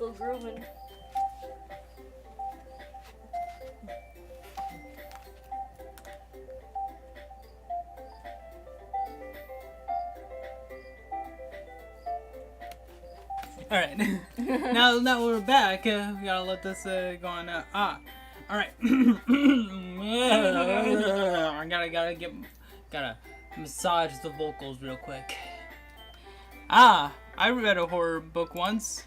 still grooving. Alright. now we're back. We gotta let this go on. Alright. I gotta massage the vocals real quick. I read a horror book once.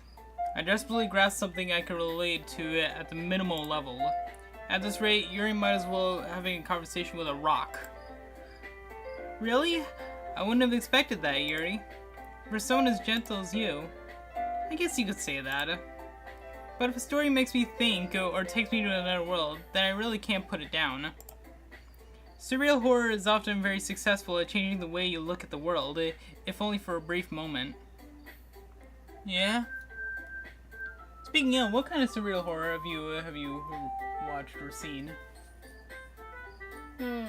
I desperately grasped something I could relate to at the minimal level. At this rate, Yuri might as well having a conversation with a rock. Really? I wouldn't have expected that, Yuri. For someone as gentle as you, I guess you could say that. But if a story makes me think or takes me to another world, then I really can't put it down. Surreal horror is often very successful at changing the way you look at the world, if only for a brief moment. Yeah? Speaking of, what kind of surreal horror have you watched or seen? I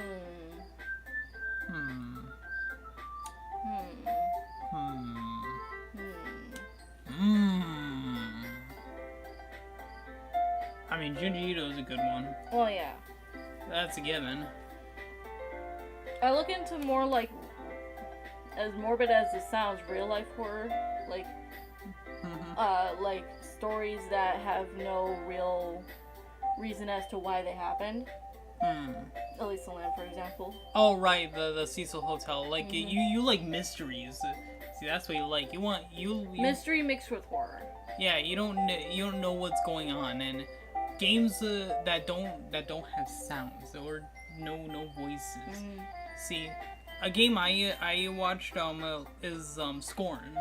mean, Junji Ito is a good one. Well, yeah. That's a given. I look into more like, as morbid as it sounds, real life horror, like stories that have no real reason as to why they happened. Elisa Lamb, for example. Oh right, the Cecil Hotel. Like you like mysteries. See, that's what you like. You mystery mixed with horror. Yeah, you don't know what's going on, and games that don't have sounds or no voices. See, a game I watched is Scorn.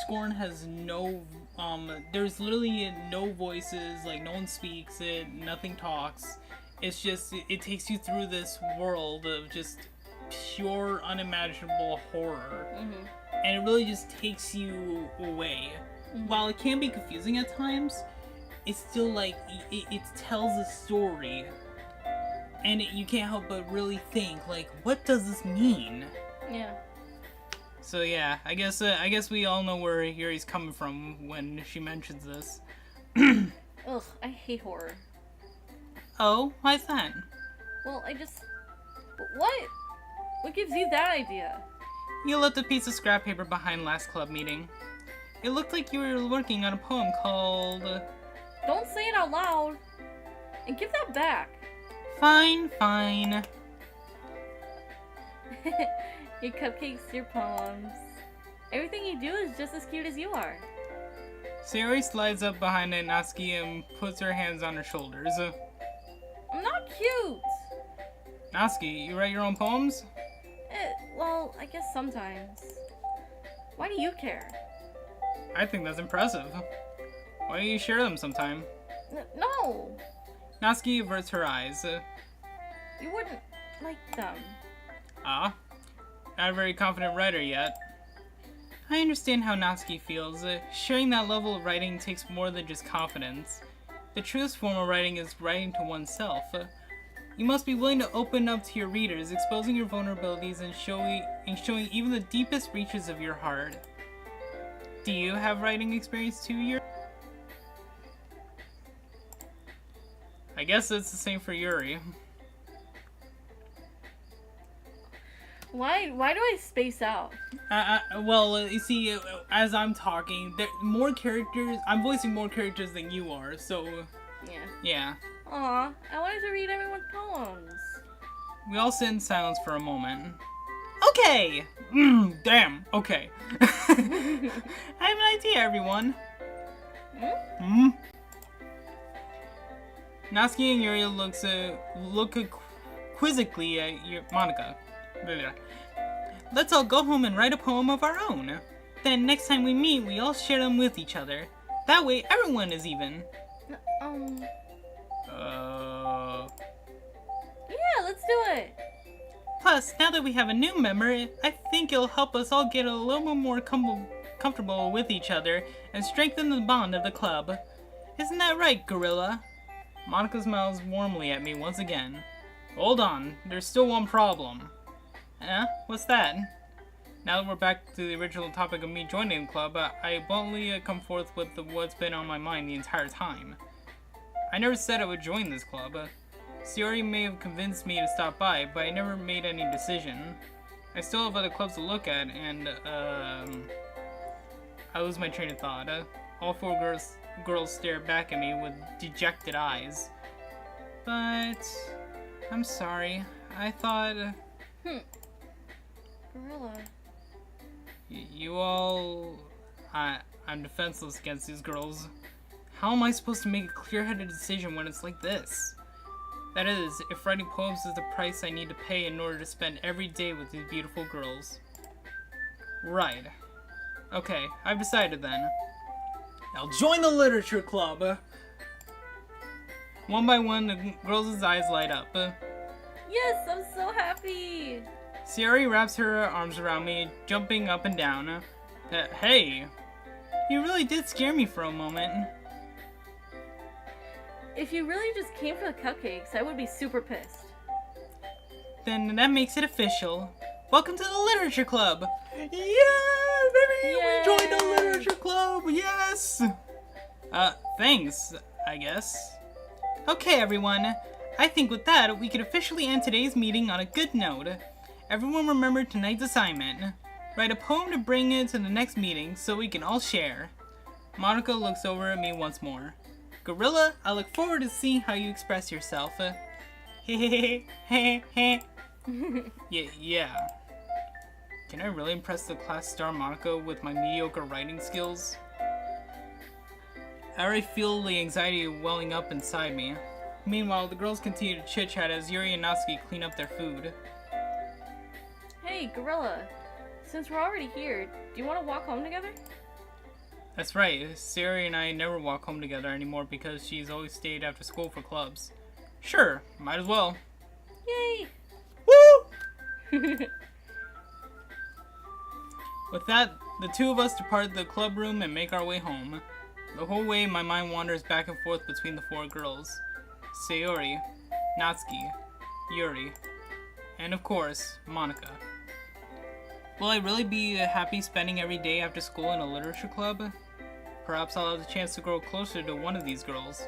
Scorn has no there's literally no voices, like no one speaks it, nothing talks. It's just it takes you through this world of just pure unimaginable horror. And it really just takes you away. While it can be confusing at times, it's still like it tells a story. And you can't help but really think, like, what does this mean? Yeah. So yeah, I guess we all know where Yuri's coming from when she mentions this. Ugh, I hate horror. Oh, why's that? Well, what? What gives you that idea? You left a piece of scrap paper behind last club meeting. It looked like you were working on a poem called... Don't say it out loud! And give that back! Fine. Your cupcakes, your poems. Everything you do is just as cute as you are. Sayori slides up behind Natsuki and puts her hands on her shoulders. I'm not cute! Natsuki, you write your own poems? Well, I guess sometimes. Why do you care? I think that's impressive. Why don't you share them sometime? No! Natsuki averts her eyes. You wouldn't like them. Not a very confident writer yet. I understand how Natsuki feels. Sharing that level of writing takes more than just confidence. The truest form of writing is writing to oneself. You must be willing to open up to your readers, exposing your vulnerabilities and showing even the deepest reaches of your heart. Do you have writing experience too, Yuri? I guess it's the same for Yuri. Why do I space out? Well, you see, as I'm talking, more characters. I'm voicing more characters than you are, so. Yeah. Aw, I wanted to read everyone's poems. We all sit in silence for a moment. Okay! Damn, okay. I have an idea, everyone. Natsuki and Yuri look quizzically at Monica. Let's all go home and write a poem of our own. Then next time we meet, we all share them with each other. That way, everyone is even. Yeah, let's do it. Plus, now that we have a new member, I think it'll help us all get a little bit more comfortable with each other and strengthen the bond of the club. Isn't that right, Gorilla? Monica smiles warmly at me once again. Hold on, there's still one problem. What's that? Now that we're back to the original topic of me joining the club, I bluntly come forth with what's been on my mind the entire time. I never said I would join this club. Sayori may have convinced me to stop by, but I never made any decision. I still have other clubs to look at, and, I lose my train of thought. All four girls stare back at me with dejected eyes. But I'm sorry. I thought... Gorilla. You all... I'm defenseless against these girls. How am I supposed to make a clear-headed decision when it's like this? That is, if writing poems is the price I need to pay in order to spend every day with these beautiful girls. Right. Okay, I've decided then. I'll join the literature club! One by one, the girls' eyes light up. Yes, I'm so happy! Sayori wraps her arms around me, jumping up and down. Hey! You really did scare me for a moment. If you really just came for the cupcakes, I would be super pissed. Then that makes it official. Welcome to the literature club! Yeah, baby! Yay! We joined the literature club! Yes! Thanks, I guess. Okay, everyone. I think with that, we could officially end today's meeting on a good note. Everyone remember tonight's assignment. Write a poem to bring it to the next meeting so we can all share. Monica looks over at me once more. Gorilla, I look forward to seeing how you express yourself. Yeah. Can I really impress the class star Monica with my mediocre writing skills? I already feel the anxiety welling up inside me. Meanwhile, the girls continue to chit-chat as Yuri and Natsuki clean up their food. Hey, Gorilla. Since we're already here, do you want to walk home together? That's right, Sayori and I never walk home together anymore because she's always stayed after school for clubs. Sure, might as well. Yay! Woo! With that, the two of us depart the club room and make our way home. The whole way, my mind wanders back and forth between the four girls. Sayori, Natsuki, Yuri, and of course, Monica. Will I really be happy spending every day after school in a literature club? Perhaps I'll have the chance to grow closer to one of these girls.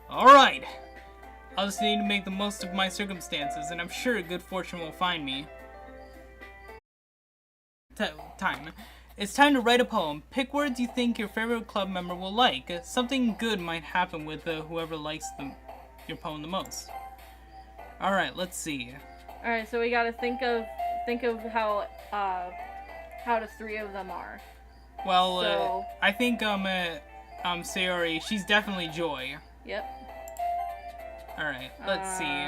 Alright! I'll just need to make the most of my circumstances, and I'm sure good fortune will find me. Time. It's time to write a poem. Pick words you think your favorite club member will like. Something good might happen with whoever likes your poem the most. Alright, let's see. Alright, so we gotta think of how the three of them are. Well, So- I think Sayori, she's definitely Joy. Yep. Alright, let's see.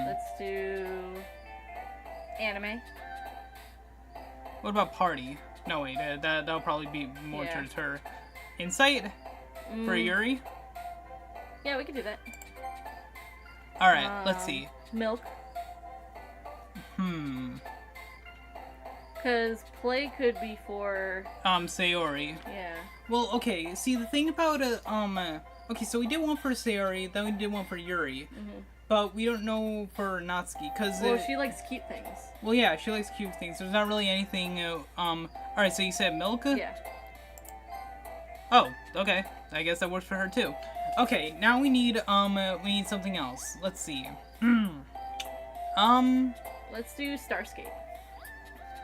Let's do anime. What about Party? No, wait, that'll probably be more Yeah. towards her. Insight for Yuri? Yeah, we can do that. Alright, let's see. Milk. Because play could be for... Sayori. Yeah. Well, okay, see, the thing about, okay, so we did one for Sayori, then we did one for Yuri. But we don't know for Natsuki, because... Well, she likes cute things. Well, yeah, she likes cute things. There's not really anything, Alright, so you said milk? Yeah. Oh, okay. I guess that works for her, too. Okay, now we need something else. Let's see. Let's do Starscape.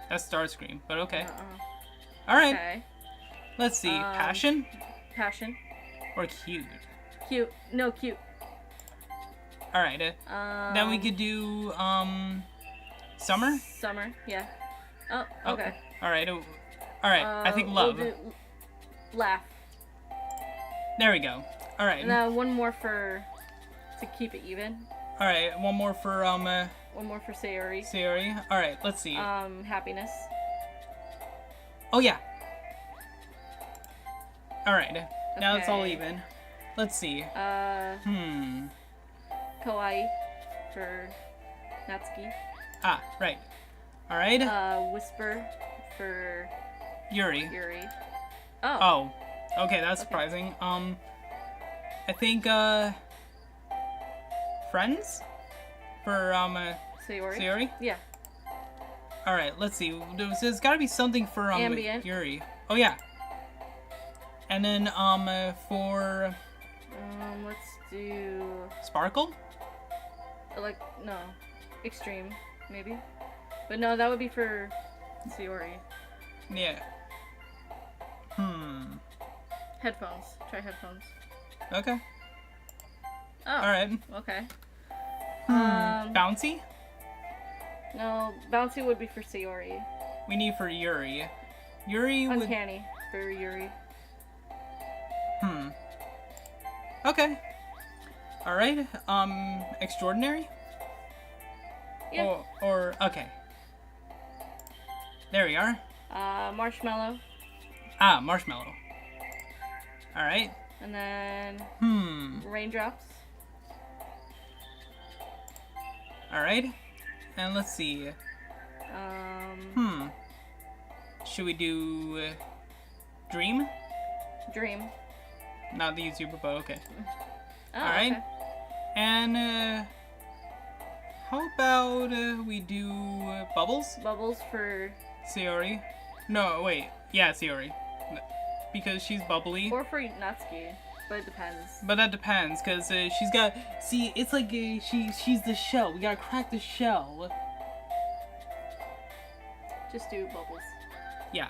That's Starscream, but okay. Uh-uh. Alright, Okay. let's see. Passion? Passion. Or cute? Cute. No, cute. Alright, then we could do, summer? Summer, yeah. Oh, okay. Alright, I think love. We'll do laugh. There we go. Alright. And one more to keep it even. Alright, one more for, One more for Sayori. Sayori. Alright, let's see. Happiness. Oh, yeah. Alright, now it's all Okay. even. Let's see. Kawaii for Natsuki. Ah, right. Alright. Whisper for Yuri. Yuri. Oh. Okay, that's surprising. I think, Friends? For, Sayori? Sayori? Yeah. Alright, let's see. There's gotta be something for Ambient. Yuri. Oh yeah. And then for let's do Sparkle? like no, extreme maybe, but no, that would be for Sayori. Yeah. Headphones. Try headphones. Okay. Oh. Alright. Okay. Bouncy? No, bouncy would be for Sayori. We need for Yuri. Yuri would... Uncanny for Yuri. Okay. Alright, extraordinary? Yeah. Or, okay. There we are. Marshmallow. Ah, marshmallow. Alright. And then... Raindrops. Alright. And let's see. Should we do... Dream? Dream. Not the YouTuber, but okay. Oh, Alright. okay. And, how about we do Bubbles? Bubbles for... Sayori? No, wait. Yeah, Sayori. Because she's bubbly. Or for Natsuki. But it depends. But that depends, because she's got... See, it's like she's the shell. We gotta crack the shell. Just do Bubbles. Yeah.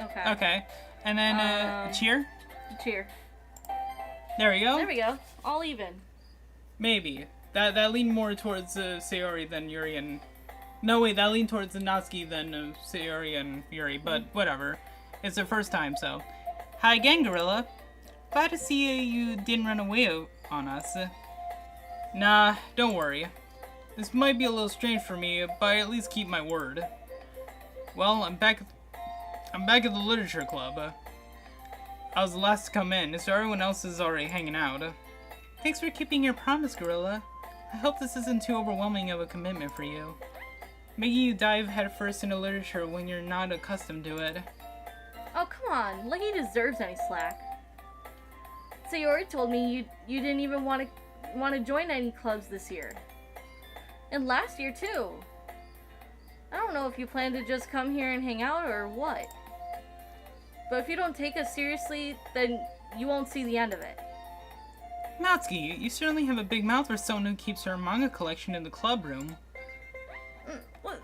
Okay. Okay. And then, cheer? Cheer. There we go. There we go. All even. Maybe. That leaned more towards Sayori than Yuri and... No, wait, that leaned towards Natsuki than Sayori and Yuri, but whatever. It's their first time, so... Hi again, Gorilla. Glad to see you didn't run away on us. Nah, don't worry. This might be a little strange for me, but I at least keep my word. Well, I'm back at the literature club. I was the last to come in, so everyone else is already hanging out. Thanks for keeping your promise, Gorilla. I hope this isn't too overwhelming of a commitment for you. Making you dive headfirst into literature when you're not accustomed to it. Oh, come on. Like he deserves any slack. Sayori told me you didn't even want to join any clubs this year. And last year, too. I don't know if you plan to just come here and hang out or what. But if you don't take us seriously, then you won't see the end of it. Natsuki, you certainly have a big mouth for someone who keeps her manga collection in the club room. What?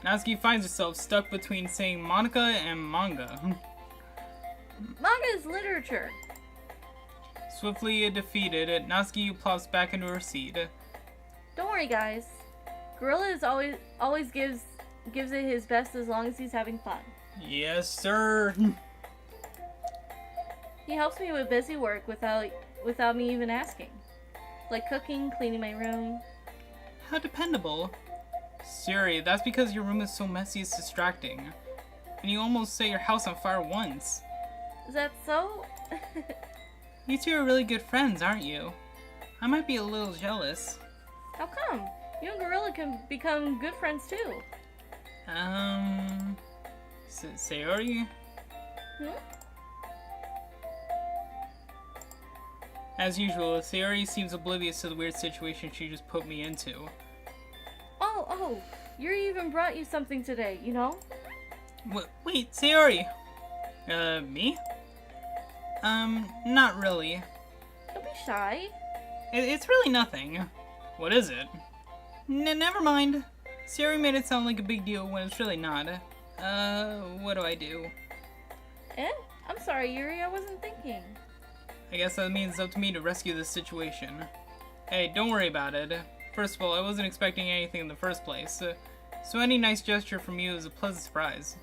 Natsuki finds herself stuck between saying Monica and manga. Manga is literature. Swiftly defeated, Natsuki plops back into her seat. Don't worry, guys. Gorilla is always gives it his best as long as he's having fun. Yes, sir. He helps me with busy work without me even asking. Like cooking, cleaning my room. How dependable. Siri, that's because your room is so messy it's distracting. And you almost set your house on fire once. Is that so? You two are really good friends, aren't you? I might be a little jealous. How come? You and Gorilla can become good friends too. Sayori? As usual, Sayori seems oblivious to the weird situation she just put me into. Oh, Yuri even brought you something today, you know? Wait, Sayori! Me? Not really. Don't be shy. It's really nothing. What is it? Never mind. Sayori made it sound like a big deal when it's really not. What do I do? I'm sorry, Yuri, I wasn't thinking. I guess that means it's up to me to rescue this situation. Hey, don't worry about it. First of all, I wasn't expecting anything in the first place. So any nice gesture from you is a pleasant surprise.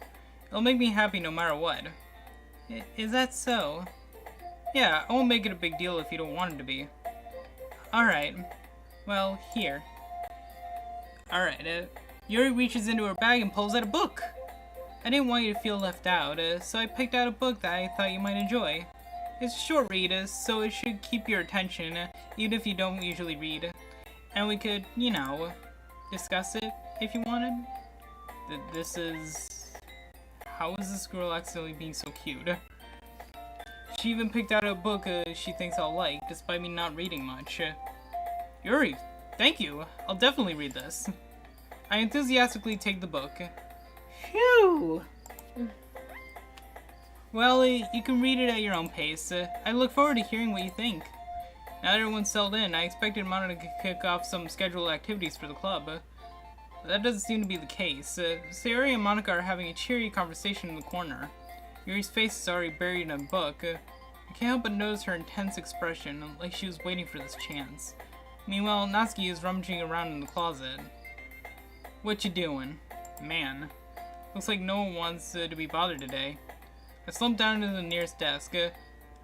It'll make me happy no matter what. Is that so? Yeah, I won't make it a big deal if you don't want it to be. Alright. Well, here. Alright, Yuri reaches into her bag and pulls out a book. I didn't want you to feel left out, so I picked out a book that I thought you might enjoy. It's a short read, so it should keep your attention, even if you don't usually read. And we could, you know, discuss it if you wanted. This is... How is this girl accidentally being so cute? She even picked out a book she thinks I'll like, despite me not reading much. Yuri, thank you. I'll definitely read this. I enthusiastically take the book. Phew! Well, you can read it at your own pace. I look forward to hearing what you think. Now that everyone's settled in, I expected Monica to kick off some scheduled activities for the club. That doesn't seem to be the case. Sayori and Monica are having a cheery conversation in the corner. Yuri's face is already buried in a book. I can't help but notice her intense expression, like she was waiting for this chance. Meanwhile, Natsuki is rummaging around in the closet. What you doing? Man. Looks like no one wants to be bothered today. I slumped down into the nearest desk. How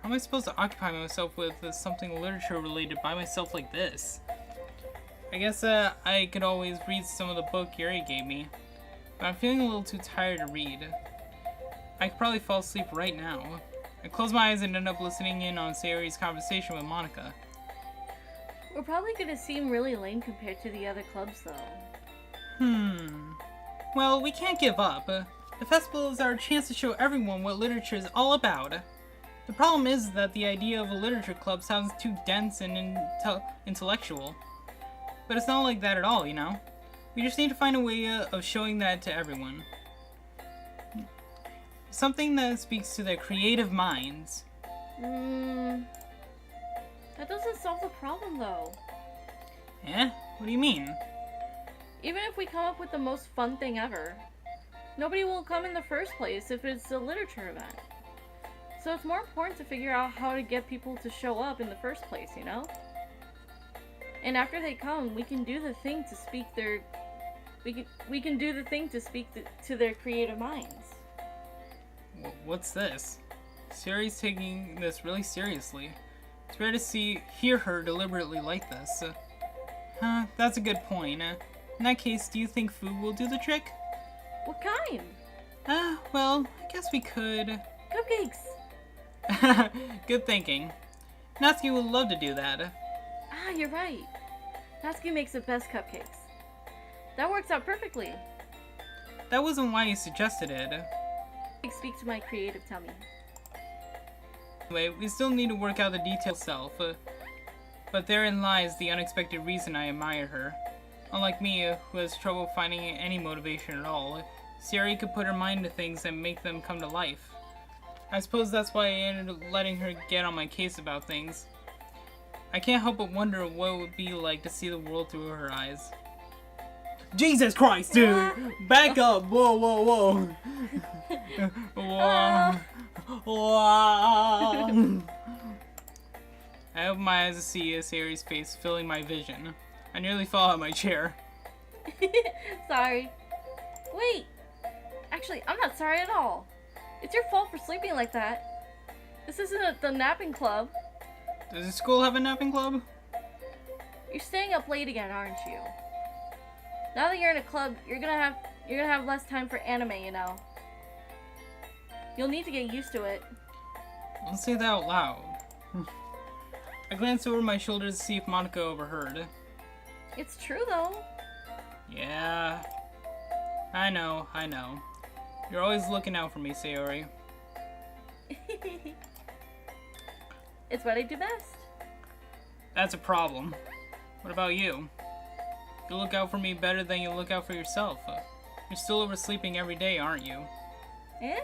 am I supposed to occupy myself with something literature related by myself like this? I guess I could always read some of the book Yuri gave me, but I'm feeling a little too tired to read. I could probably fall asleep right now. I close my eyes and end up listening in on Sayori's conversation with Monica. We're probably gonna seem really lame compared to the other clubs, though. Well, we can't give up. The festival is our chance to show everyone what literature is all about. The problem is that the idea of a literature club sounds too dense and intellectual. But it's not like that at all, you know? We just need to find a way of showing that to everyone. Something that speaks to their creative minds. That doesn't solve the problem, though. Eh? What do you mean? Even if we come up with the most fun thing ever, nobody will come in the first place if it's a literature event. So it's more important to figure out how to get people to show up in the first place, you know? And after they come, we can do the thing to speak their... We can do the thing to speak to their creative minds. What's this? Sayori's taking this really seriously. It's rare to hear her deliberately like this. That's a good point. In that case, do you think food will do the trick? What kind? Well, I guess we could... Cupcakes! Good thinking. Natsuki would love to do that. Ah, you're right. Natsuki makes the best cupcakes. That works out perfectly. That wasn't why you suggested it. Speak to my creative tummy. Anyway, we still need to work out the details itself. But therein lies the unexpected reason I admire her. Unlike me, who has trouble finding any motivation at all, Sayori could put her mind to things and make them come to life. I suppose that's why I ended up letting her get on my case about things. I can't help but wonder what it would be like to see the world through her eyes. Jesus Christ, dude! Back up! Whoa, whoa, whoa! Whoa! Whoa! I opened my eyes to see Sayori's face filling my vision. I nearly fell out of my chair. Sorry. Wait! Actually, I'm not sorry at all. It's your fault for sleeping like that. This isn't the napping club. Does the school have a napping club? You're staying up late again, aren't you? Now that you're in a club, you're gonna have less time for anime, you know. You'll need to get used to it. Don't say that out loud. I glanced over my shoulder to see if Monica overheard. It's true, though. Yeah. I know. You're always looking out for me, Sayori. It's what I do best. That's a problem. What about you? You look out for me better than you look out for yourself. You're still oversleeping every day, aren't you? Eh?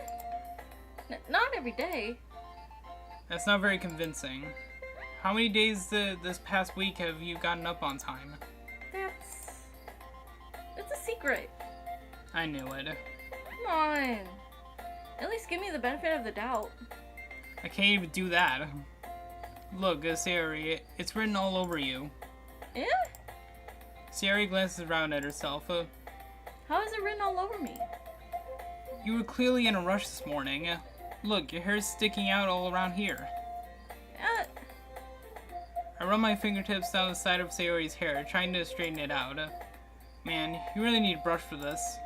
Not every day. That's not very convincing. How many days this past week have you gotten up on time? It's a secret. I knew it. Come on. At least give me the benefit of the doubt. I can't even do that. Look, Sayori, it's written all over you. Eh? Sayori glances around at herself. How is it written all over me? You were clearly in a rush this morning. Look, your hair's sticking out all around here. I run my fingertips down the side of Sayori's hair, trying to straighten it out. Man, you really need a brush for this.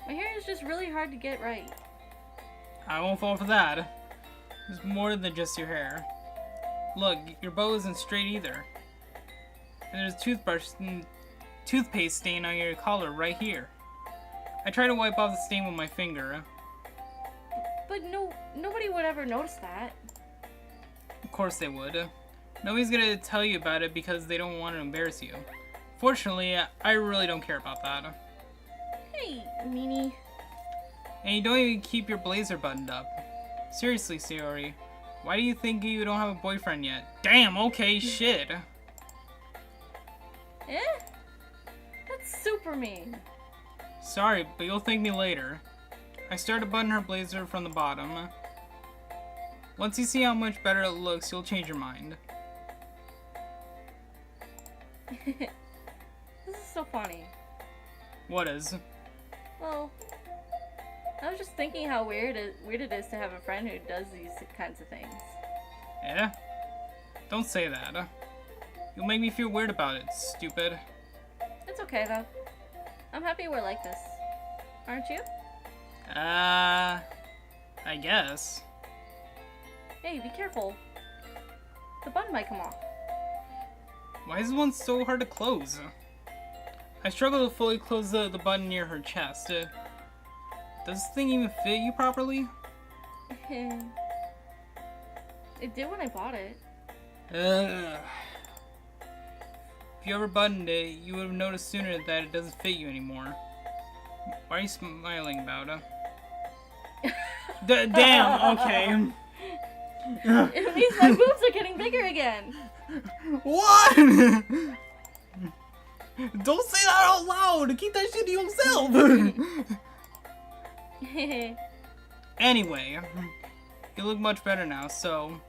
My hair is just really hard to get right. I won't fall for that. There's more than just your hair. Look, your bow isn't straight either. And there's a toothpaste stain on your collar right here. I try to wipe off the stain with my finger. But nobody would ever notice that. Of course they would. Nobody's gonna tell you about it because they don't want to embarrass you. Fortunately, I really don't care about that. Hey, meanie. And you don't even keep your blazer buttoned up. Seriously, Sayori. Why do you think you don't have a boyfriend yet? Damn, okay, shit. Eh? That's super mean. Sorry, but you'll thank me later. I started to button her blazer from the bottom. Once you see how much better it looks, you'll change your mind. This is so funny. What is? Well, I was just thinking how weird it is to have a friend who does these kinds of things. Yeah? Don't say that. You'll make me feel weird about it, stupid. It's okay though. I'm happy we're like this. Aren't you? I guess. Hey, be careful. The button might come off. Why is one so hard to close? I struggle to fully close the button near her chest. Does this thing even fit you properly? It did when I bought it. If you ever buttoned it, you would have noticed sooner that it doesn't fit you anymore. Why are you smiling about it? Damn, okay. It means my boobs are getting bigger again. What? Don't say that out loud! Keep that shit to yourself! Anyway, you look much better now, so...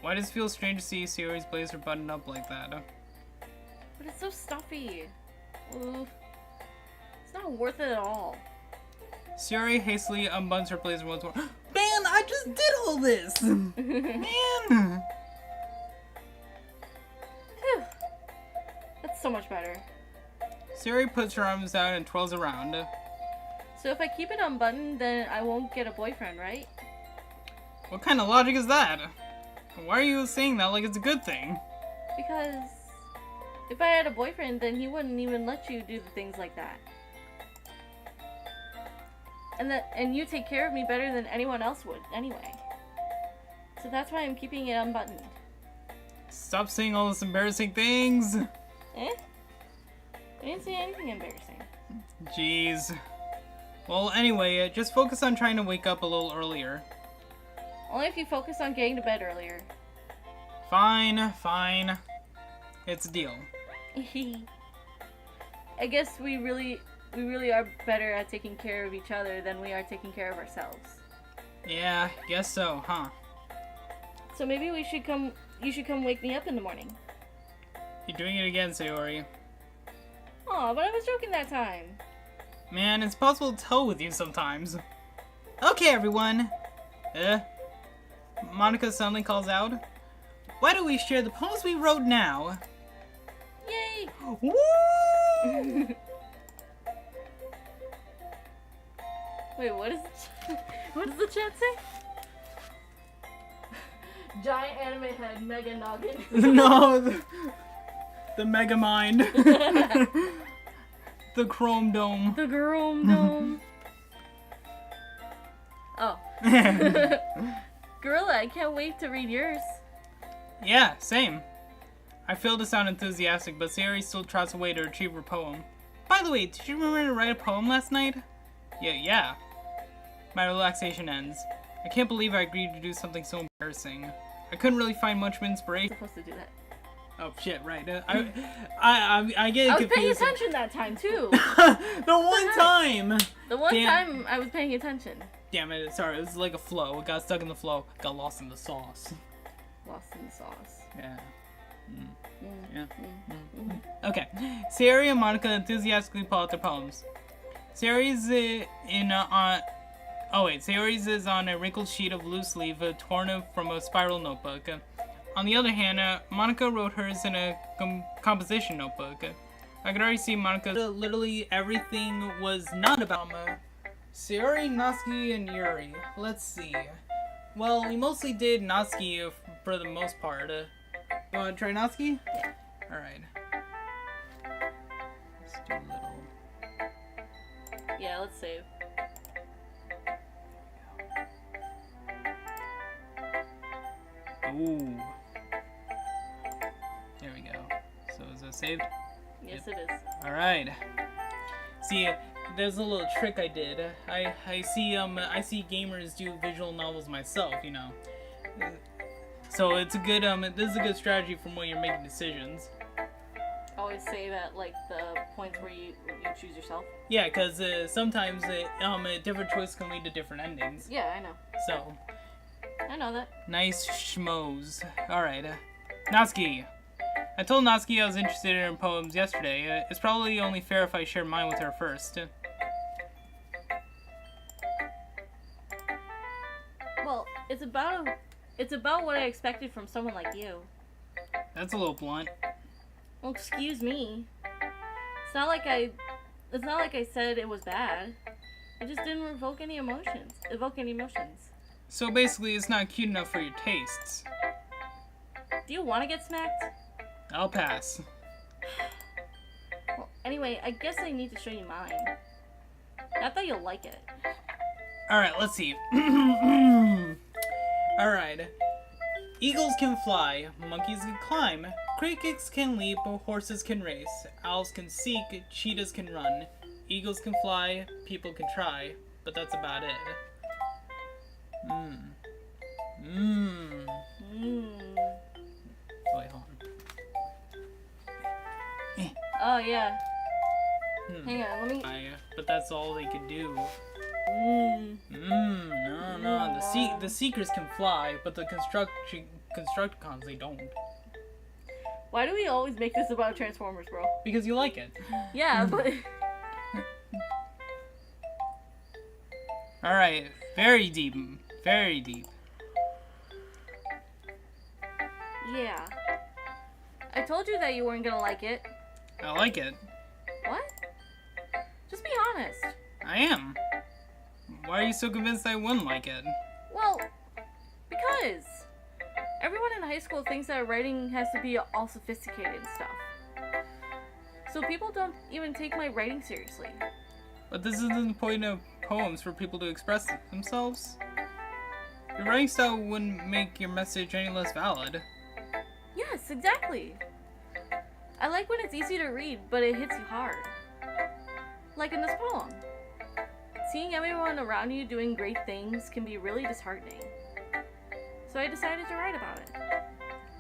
Why does it feel strange to see Sayori's blazer buttoned up like that? But it's so stuffy. Ooh. It's not worth it at all. Sayori hastily unbuttons her blazer once more. Man, I just did all this! Man! Phew. That's so much better. Sayori puts her arms out and twirls around. So if I keep it unbuttoned, then I won't get a boyfriend, right? What kind of logic is that? Why are you saying that like it's a good thing? Because if I had a boyfriend, then he wouldn't even let you do the things like that. And you take care of me better than anyone else would, anyway. So that's why I'm keeping it unbuttoned. Stop saying all those embarrassing things! Eh? I didn't say anything embarrassing. Jeez. Well, anyway, just focus on trying to wake up a little earlier. Only if you focus on getting to bed earlier. Fine, fine. It's a deal. I guess we really are better at taking care of each other than we are taking care of ourselves. Yeah, guess so, huh? So maybe you should come wake me up in the morning. You're doing it again, Sayori. Aw, but I was joking that time. Man, it's possible to tell with you sometimes. Okay, everyone. Monica suddenly calls out. Why don't we share the poems we wrote now? Yay! Woo! Wait, what does the chat say? Giant anime head, mega noggin. No, the Mega Mind. The Chrome Dome. The Chrome Dome. Oh. Gorilla, I can't wait to read yours. Yeah, same. I failed to sound enthusiastic, but Sayori still trots away to retrieve her poem. By the way, did you remember to write a poem last night? Yeah. My relaxation ends. I can't believe I agreed to do something so embarrassing. I couldn't really find much inspiration. I'm supposed to do that. Oh shit! Right. I get I was confused. paying attention that time too. The one time. The one Damn. time I was paying attention. Damn it! Sorry, it was like a flow. It got stuck in the flow. Got lost in the sauce. Lost in the sauce. Yeah. Yeah. Okay. Sayori and Monica enthusiastically pull out their poems. Sayori's Sayori's is on a wrinkled sheet of loose leaf torn from a spiral notebook. On the other hand, Monica wrote hers in a composition notebook. I could already see Monica. Literally everything was not about Sayori, Natsuki, and Yuri. Let's see. Well, we mostly did Natsuki for the most part. You want to try Natsuki? Yeah. Alright. Let's do a little... Yeah, let's save. Ooh. There we go. So is it saved? Yes, it is. Alright. See, there's a little trick I did. I see gamers do visual novels myself, you know. So it's a good this is a good strategy for when you're making decisions. Always save at like the points where you choose yourself. Yeah, because sometimes a different choice can lead to different endings. Yeah, I know. So I know that. nice schmoes. Alright, Natsuki. I told Natsuki I was interested in her poems yesterday. It's probably only fair if I share mine with her first. Well, it's about what I expected from someone like you. That's a little blunt. Well, excuse me. It's not like I said it was bad. It just didn't evoke any emotions. So basically, it's not cute enough for your tastes. Do you want to get smacked? I'll pass. Well, anyway, I guess I need to show you mine. I thought you'll like it. Alright, let's see. Alright. Eagles can fly, monkeys can climb, crickets can leap, horses can race, owls can seek, cheetahs can run, eagles can fly, people can try, but that's about it. Wait, hold on. Oh yeah. Hang on, let me. But that's all they could do. Mmm. No. The seekers can fly, but the Constructicons, they don't. Why do we always make this about Transformers, bro? Because you like it. Yeah, but. Alright, very deep. Very deep. Yeah. I told you that you weren't gonna like it. I like it. What? Just be honest. I am. Why are you so convinced I wouldn't like it? Well, because everyone in high school thinks that writing has to be all sophisticated and stuff. So people don't even take my writing seriously. But this isn't the point of poems for people to express themselves. Your writing style wouldn't make your message any less valid. Yes, exactly. I like when it's easy to read, but it hits you hard. Like in this poem. Seeing everyone around you doing great things can be really disheartening. So I decided to write about it.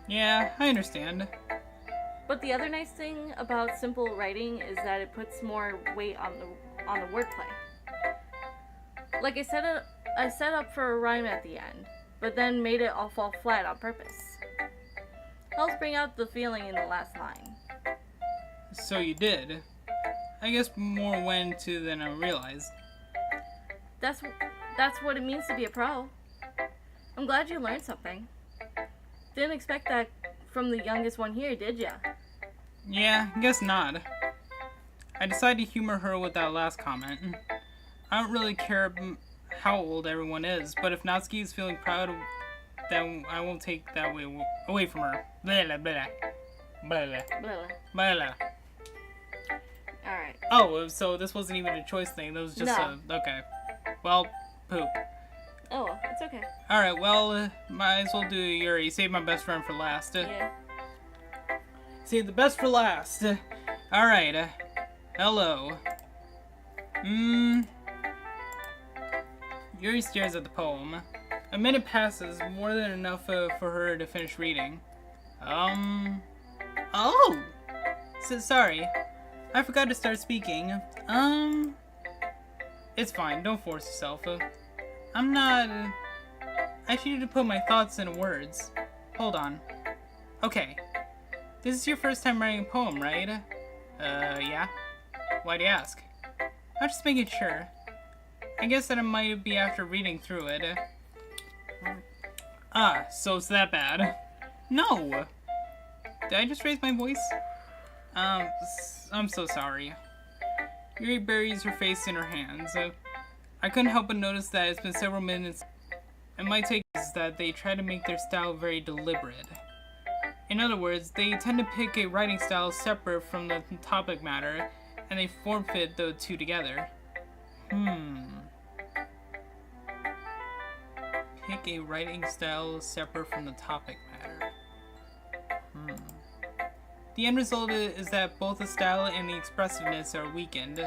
Yeah, I understand. But the other nice thing about simple writing is that it puts more weight on the wordplay. Like I set up for a rhyme at the end, but then made it all fall flat on purpose. Helps bring out the feeling in the last line. So you did. I guess more went into than I realized. That's what it means to be a pro. I'm glad you learned something. Didn't expect that from the youngest one here, did ya? Yeah, guess not. I decided to humor her with that last comment. I don't really care how old everyone is, but if Natsuki is feeling proud, then I won't take that away from her. Blah, blah, blah. Blah, blah. Blah, blah. Alright. Oh, so this wasn't even a choice thing. That was just okay. Well, poop. Oh, it's okay. Alright, well, might as well do Yuri. Save my best friend for last. Yeah. Save the best for last. Alright, hello. Yuri stares at the poem. A minute passes, more than enough for her to finish reading. Oh! So, sorry. I forgot to start speaking. It's fine, don't force yourself. I'm not... I need to put my thoughts into words. Hold on. Okay. This is your first time writing a poem, right? Yeah. Why'd you ask? I'm just making sure. I guess that it might be after reading through it. Ah, so it's that bad. No! Did I just raise my voice? I'm so sorry. Yuri buries her face in her hands. I couldn't help but notice that it's been several minutes, and my take is that they try to make their style very deliberate. In other words, they tend to pick a writing style separate from the topic matter, and they form-fit the two together. Pick a writing style separate from the topic matter. The end result is that both the style and the expressiveness are weakened.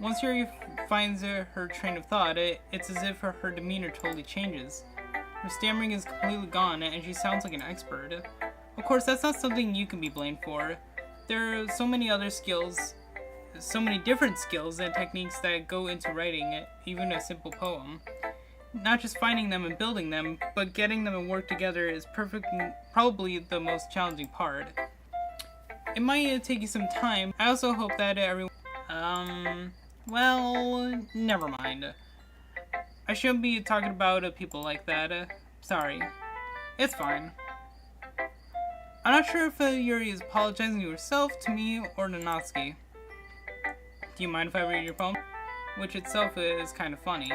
Once Yuri finds her train of thought, it's as if her demeanor totally changes. Her stammering is completely gone, and she sounds like an expert. Of course, that's not something you can be blamed for. There are so many other skills, so many different skills and techniques that go into writing even a simple poem. Not just finding them and building them, but getting them to work together is probably the most challenging part. It might take you some time. I also hope that everyone... well, never mind. I shouldn't be talking about people like that. Sorry. It's fine. I'm not sure if Yuri is apologizing to herself, to me, or to Natsuki. Do you mind if I read your poem? Which itself is kind of funny.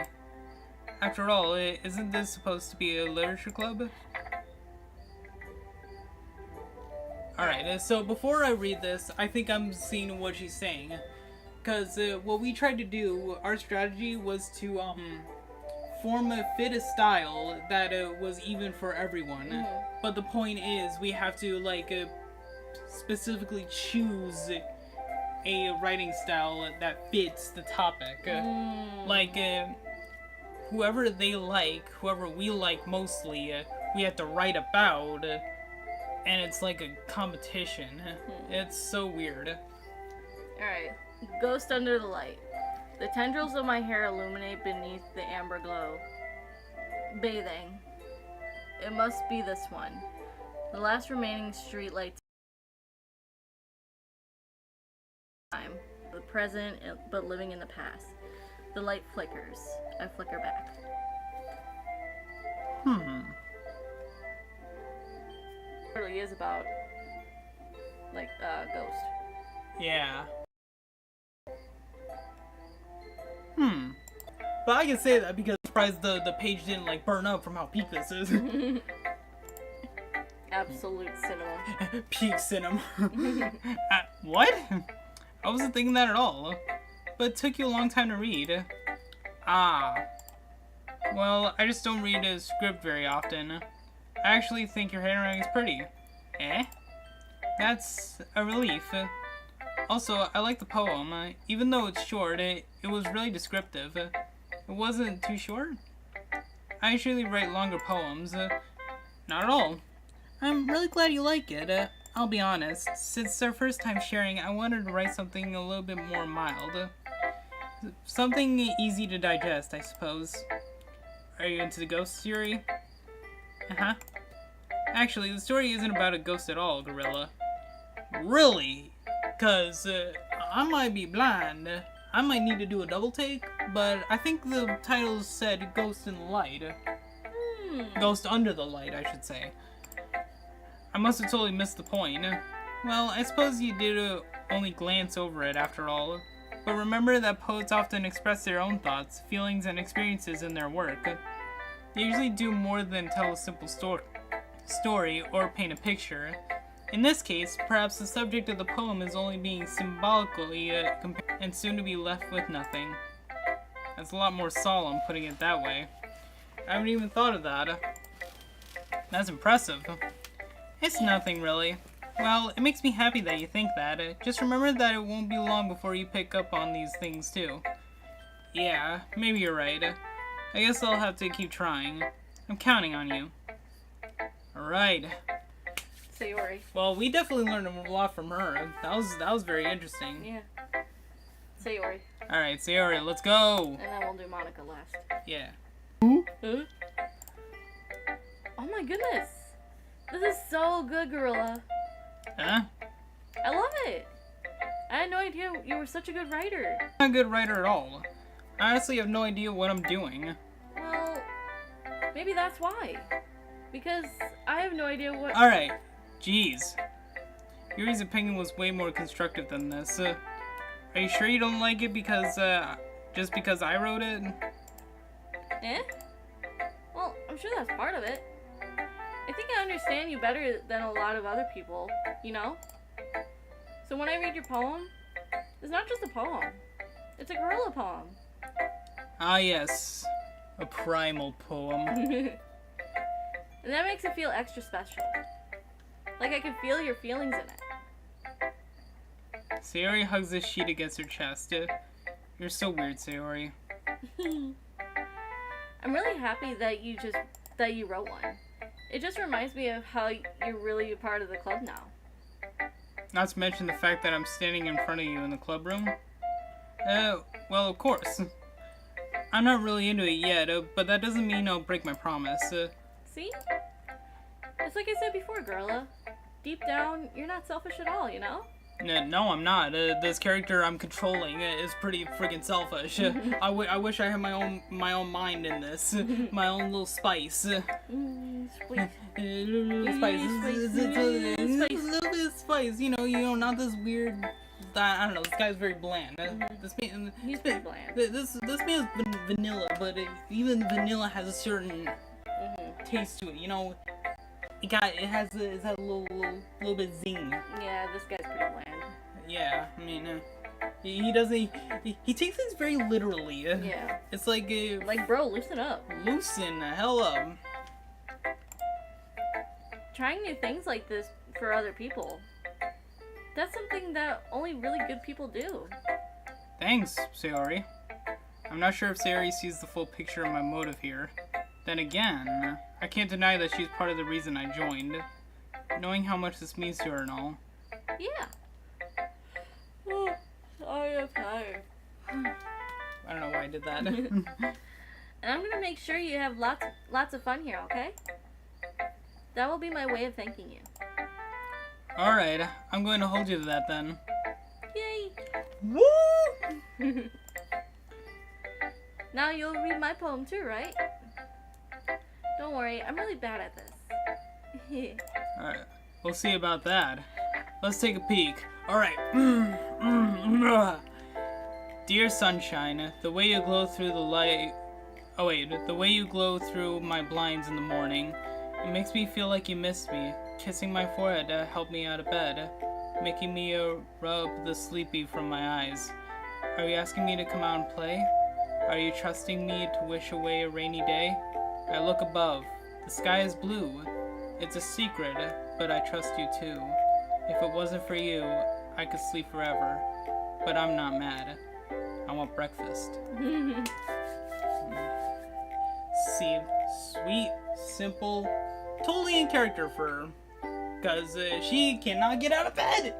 After all, isn't this supposed to be a literature club? Alright, so before I read this, I think I'm seeing what she's saying. Because what we tried to do, our strategy was to fit a style that was even for everyone. Mm-hmm. But the point is, we have to specifically choose a writing style that fits the topic. Whoever they like, whoever we like mostly, we have to write about, and it's like a competition. It's so weird. Alright. Ghost under the light. The tendrils of my hair illuminate beneath the amber glow. Bathing. It must be this one. The last remaining streetlight time. The present, but living in the past. The light flickers. I flicker back. It really is about, Ghost. Yeah. But I can say that because I'm surprised the page didn't burn up from how peak this is. Absolute cinema. Peak cinema. What? I wasn't thinking that at all. But it took you a long time to read. Well, I just don't read a script very often. I actually think your handwriting is pretty. That's a relief. Also, I like the poem. Even though it's short, it was really descriptive. It wasn't too short. I usually write longer poems. Not at all. I'm really glad you like it. I'll be honest, since our first time sharing, I wanted to write something a little bit more mild. Something easy to digest, I suppose. Are you into the ghosts, Yuri? Uh-huh. Actually, the story isn't about a ghost at all, Gorilla. Really? Cause I might be blind. I might need to do a double take, but I think the title said Ghost in the Light. Ghost under the light, I should say. I must have totally missed the point. Well, I suppose you did only glance over it after all. But remember that poets often express their own thoughts, feelings, and experiences in their work. They usually do more than tell a simple story or paint a picture. In this case, perhaps the subject of the poem is only being symbolically compared and soon to be left with nothing. That's a lot more solemn, putting it that way. I haven't even thought of that. That's impressive. It's nothing, really. Well, it makes me happy that you think that. Just remember that it won't be long before you pick up on these things, too. Yeah, maybe you're right. I guess I'll have to keep trying. I'm counting on you. Alright. Sayori. Well, we definitely learned a lot from her. That was very interesting. Yeah. Sayori. Alright, Sayori, let's go! And then we'll do Monica last. Yeah. Huh? Oh my goodness! This is so good, Gorilla. Huh? I love it! I had no idea you were such a good writer. I'm not a good writer at all. I honestly have no idea what I'm doing. Well, maybe that's why. Because I have no idea what... Alright. Jeez. Yuri's opinion was way more constructive than this. Are you sure you don't like it because, just because I wrote it? Well, I'm sure that's part of it. I think I understand you better than a lot of other people, you know? So when I read your poem, it's not just a poem. It's a gorilla poem. Ah, yes. A primal poem. And that makes it feel extra special. Like I can feel your feelings in it. Sayori hugs the sheet against her chest. You're so weird, Sayori. I'm really happy that you wrote one. It just reminds me of how you're really a part of the club now. Not to mention the fact that I'm standing in front of you in the club room. Well, of course. I'm not really into it yet, but that doesn't mean I'll break my promise. See? It's like I said before, Girla. Deep down, you're not selfish at all, you know? No, I'm not. This character I'm controlling is pretty friggin' selfish. I wish I had my own mind in this. My own little spice. Sweet. Little spice. A little bit of spice. You know, not this weird. I don't know. This guy's very bland. He's pretty bland. This man's vanilla, but even vanilla has a certain taste to it. You know, it has a little bit of zing. Yeah, this guy's pretty bland. Yeah, I mean, he doesn't. He takes things very literally. Yeah. It's like bro, loosen up. Loosen the hell up. Trying new things like this for other people. That's something that only really good people do. Thanks, Sayori. I'm not sure if Sayori sees the full picture of my motive here. Then again, I can't deny that she's part of the reason I joined. Knowing how much this means to her and all. Yeah. Oh, I am tired. I don't know why I did that. And I'm gonna make sure you have lots of fun here, okay? That will be my way of thanking you. Alright, I'm going to hold you to that then. Yay! Woo! Now you'll read my poem too, right? Don't worry, I'm really bad at this. Alright, we'll see about that. Let's take a peek. Alright. Dear sunshine, the way you glow through the light... Oh wait, the way you glow through my blinds in the morning, it makes me feel like you missed me. Kissing my forehead to help me out of bed, making me rub the sleepy from my eyes. Are you asking me to come out and play? Are you trusting me to wish away a rainy day? I look above. The sky is blue. It's a secret, but I trust you too. If it wasn't for you, I could sleep forever. But I'm not mad. I want breakfast. See, sweet, simple, totally in character for her. Because she cannot get out of bed!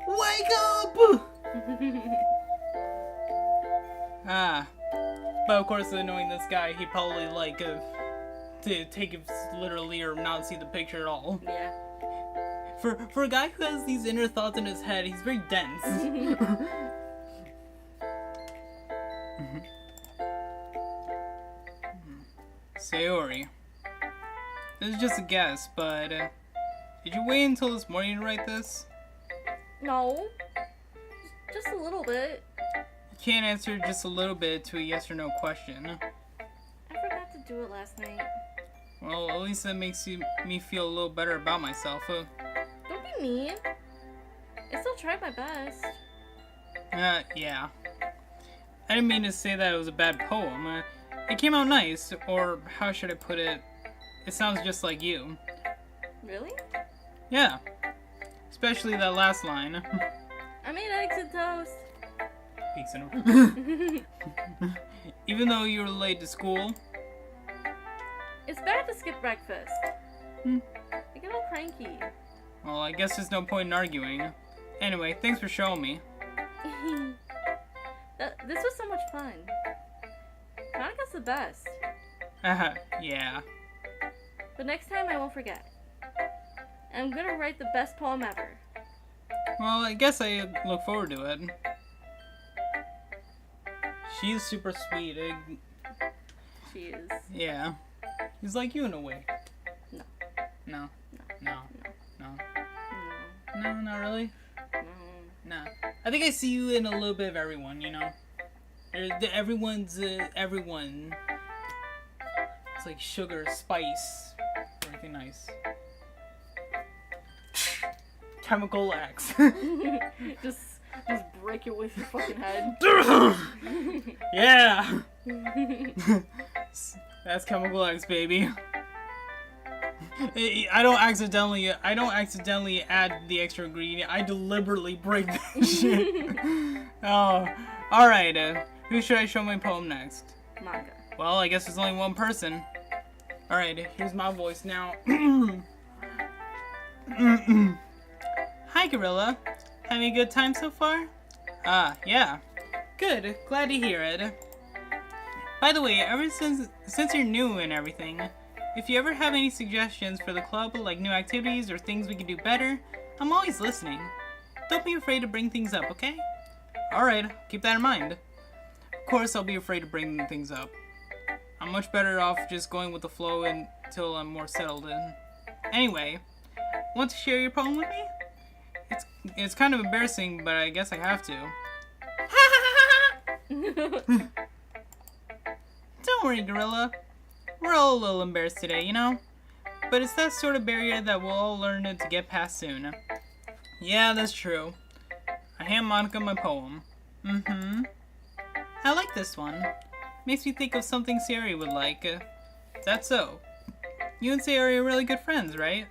Wake up! But of course, knowing this guy, he probably to take it literally or not see the picture at all. Yeah. For a guy who has these inner thoughts in his head, he's very dense. Sayori. This is just a guess, but did you wait until this morning to write this? No. Just a little bit. You can't answer just a little bit to a yes or no question. I forgot to do it last night. Well, at least that makes me feel a little better about myself. Don't be mean. I still tried my best. Yeah. I didn't mean to say that it was a bad poem. It came out nice, or how should I put it? It sounds just like you. Really? Yeah. Especially that last line. I made eggs and toast. Peeks in her. Even though you were late to school. It's bad to skip breakfast. I get all cranky. Well, I guess there's no point in arguing. Anyway, thanks for showing me. This was so much fun. Monica's the best. Yeah. But next time I won't forget. I'm gonna write the best poem ever. Well, I guess I look forward to it. She's super sweet. She is. Yeah. He's like you in a way. No. No. No. No. No. No, not really. No. No. I think I see you in a little bit of everyone, you know? Everyone's, everyone. It's like sugar, spice, everything nice. Chemical X. just break it with your fucking head. Yeah! That's Chemical X, baby. I don't accidentally add the extra ingredient. I deliberately break that shit. Oh, all right. Who should I show my poem next? Manga. Well, I guess there's only one person. All right, here's my voice now. Hi, Gorilla. Having a good time so far? Yeah. Good. Glad to hear it. By the way, ever since you're new and everything, if you ever have any suggestions for the club, like new activities or things we can do better, I'm always listening. Don't be afraid to bring things up, okay? Alright, keep that in mind. Of course I'll be afraid to bring things up. I'm much better off just going with the flow until I'm more settled in. Anyway, want to share your poem with me? It's kind of embarrassing, but I guess I have to. Don't worry, Gorilla. We're all a little embarrassed today, you know? But it's that sort of barrier that we'll all learn to get past soon. Yeah, that's true. I hand Monica my poem. I like this one. Makes me think of something Sayori would like. That's so. You and Sayori are really good friends, right?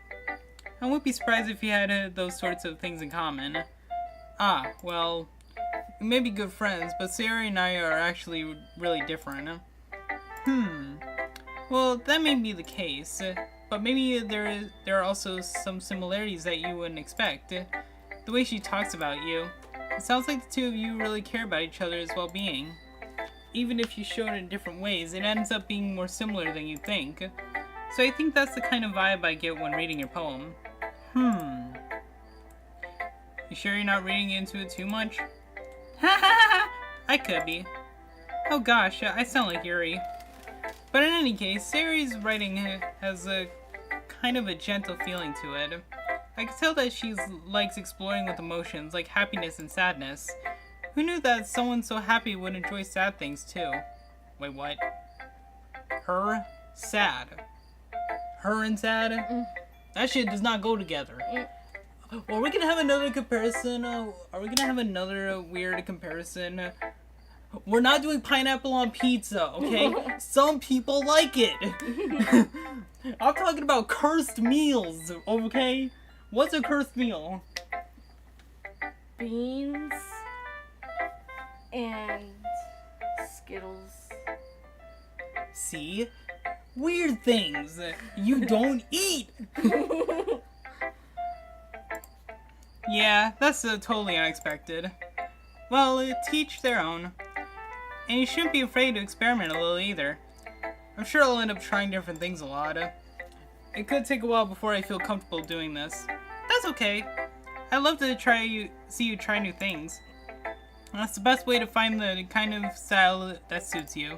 I wouldn't be surprised if you had those sorts of things in common. Well, we may be good friends, but Sayori and I are actually really different. Well, that may be the case, but maybe there are also some similarities that you wouldn't expect. The way she talks about you, it sounds like the two of you really care about each other's well-being. Even if you show it in different ways, it ends up being more similar than you think. So I think that's the kind of vibe I get when reading your poem. You sure you're not reading into it too much? I could be. Oh gosh, I sound like Yuri. But in any case, Sayori's writing has a kind of a gentle feeling to it. I can tell that she likes exploring with emotions like happiness and sadness. Who knew that someone so happy would enjoy sad things too? Wait, what? Her? Sad. Her and sad? That shit does not go together. Are we gonna have another comparison? Are we gonna have another weird comparison? We're not doing pineapple on pizza, okay? Some people like it. I'm talking about cursed meals, okay? What's a cursed meal? Beans and Skittles. See? Weird things you don't eat. Yeah, that's totally unexpected. Well, to each their own. And you shouldn't be afraid to experiment a little either. I'm sure I'll end up trying different things a lot. It could take a while before I feel comfortable doing this. That's okay. I love to see you try new things. That's the best way to find the kind of style that suits you.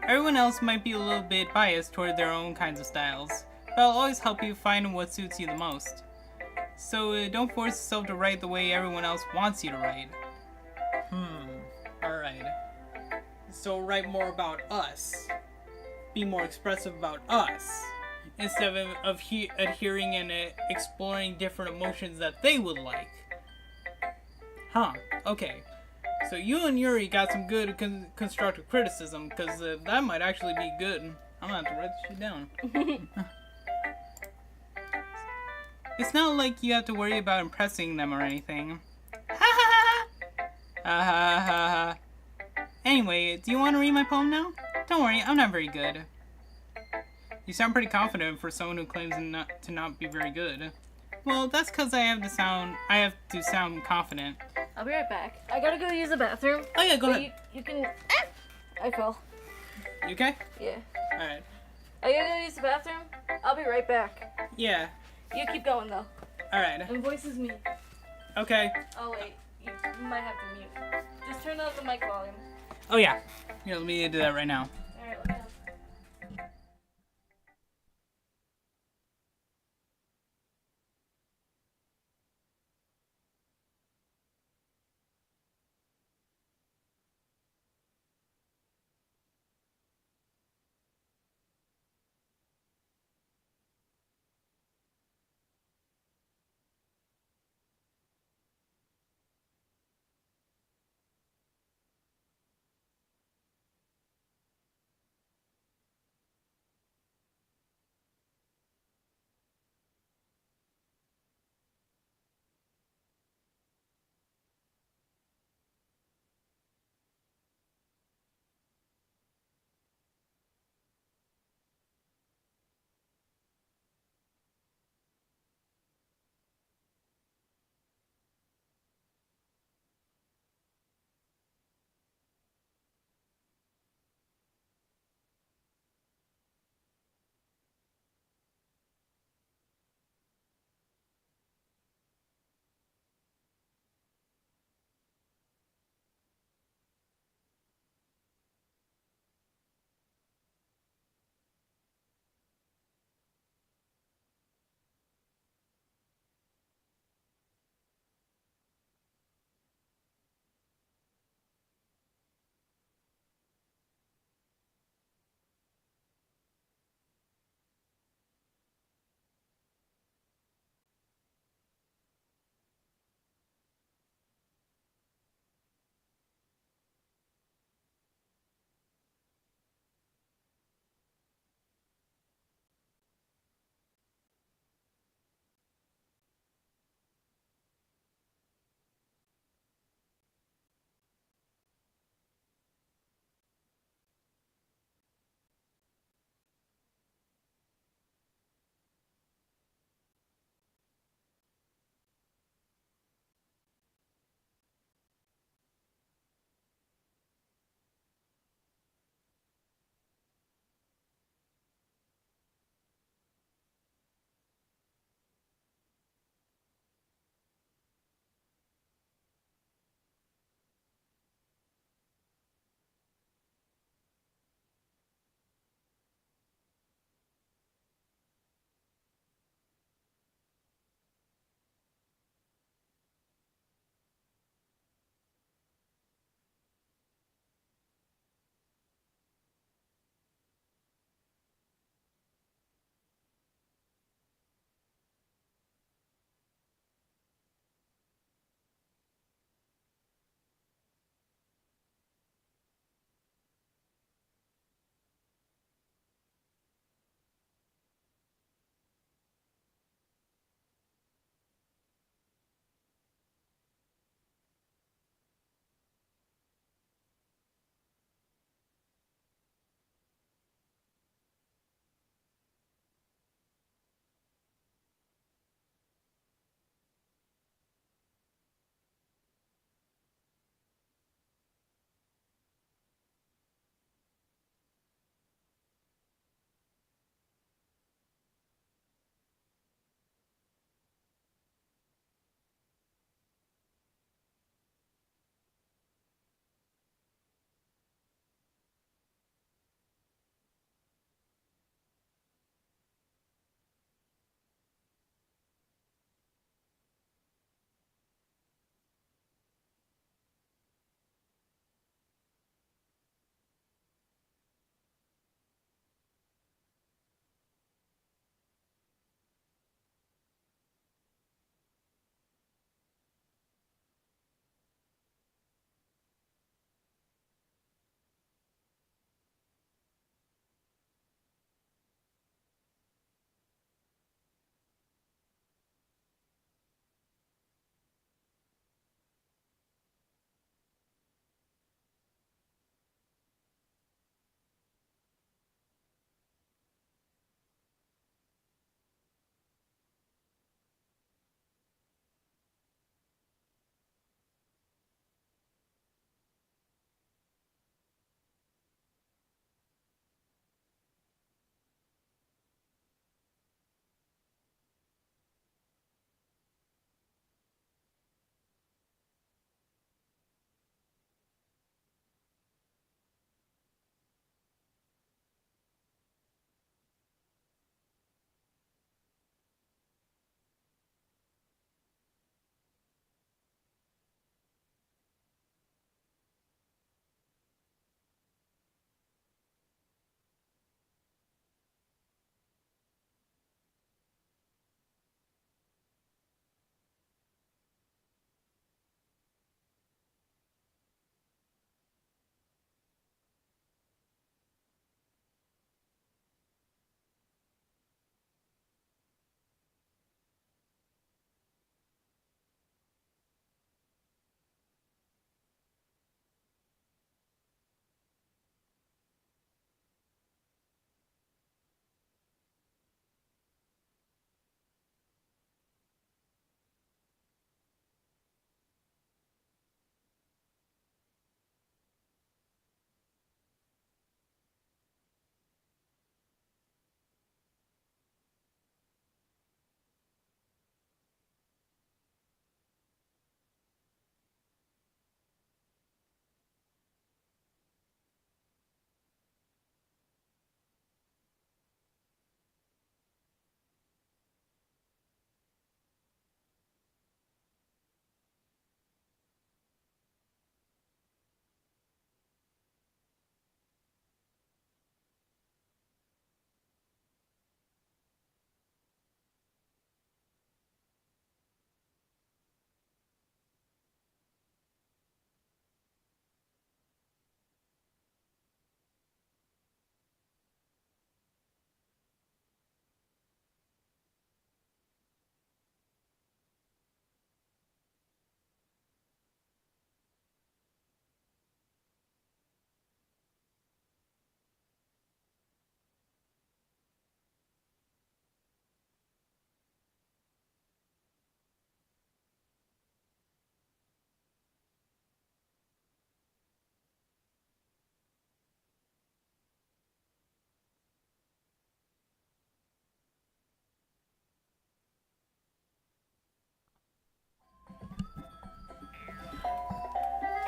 Everyone else might be a little bit biased toward their own kinds of styles, but I'll always help you find what suits you the most. So don't force yourself to write the way everyone else wants you to write. Alright. So write more about us. Be more expressive about us. Instead of adhering and exploring different emotions that they would like. Okay. So you and Yuri got some good constructive criticism, because that might actually be good. I'm gonna have to write this shit down. It's not like you have to worry about impressing them or anything. Anyway, do you want to read my poem now? Don't worry, I'm not very good. You sound pretty confident for someone who claims to not be very good. Well, that's because I have to sound confident. I'll be right back. I gotta go use the bathroom. Oh yeah, go ahead. You can... I fell. You okay? Yeah. Alright. I gotta go use the bathroom. I'll be right back. Yeah. You keep going though. Alright. And voices me. Okay. Oh wait, you might have to mute. Just turn up the mic volume. Oh yeah. Here, let me do that right now. Alright, let's go.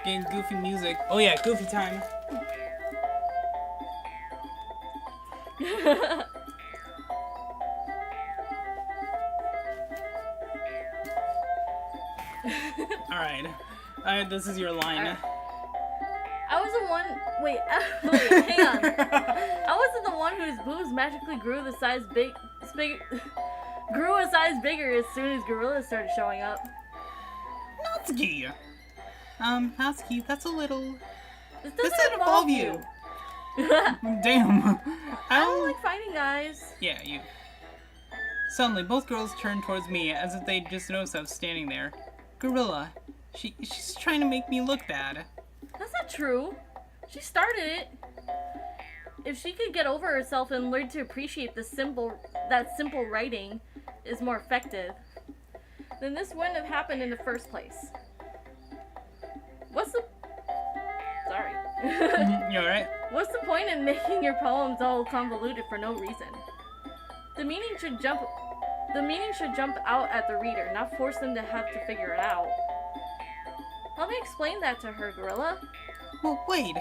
Getting goofy music. Oh yeah, goofy time. Alright. Alright, this is your line. Alright. I was the one. Wait, wait, hang on. I wasn't the one whose boobs magically grew a size bigger as soon as gorillas started showing up. Natsuki! Natsuki, that's a little... This This doesn't involve you. Damn. I don't like fighting guys. Yeah, you. Suddenly, both girls turned towards me as if they'd just noticed I was standing there. Gorilla. She's trying to make me look bad. That's not true. She started it. If she could get over herself and learn to appreciate that simple writing is more effective, then this wouldn't have happened in the first place. Sorry. You alright? What's the point in making your poems all convoluted for no reason? The meaning should jump out at the reader, not force them to have to figure it out. Help me explain that to her, Gorilla. Well, wait.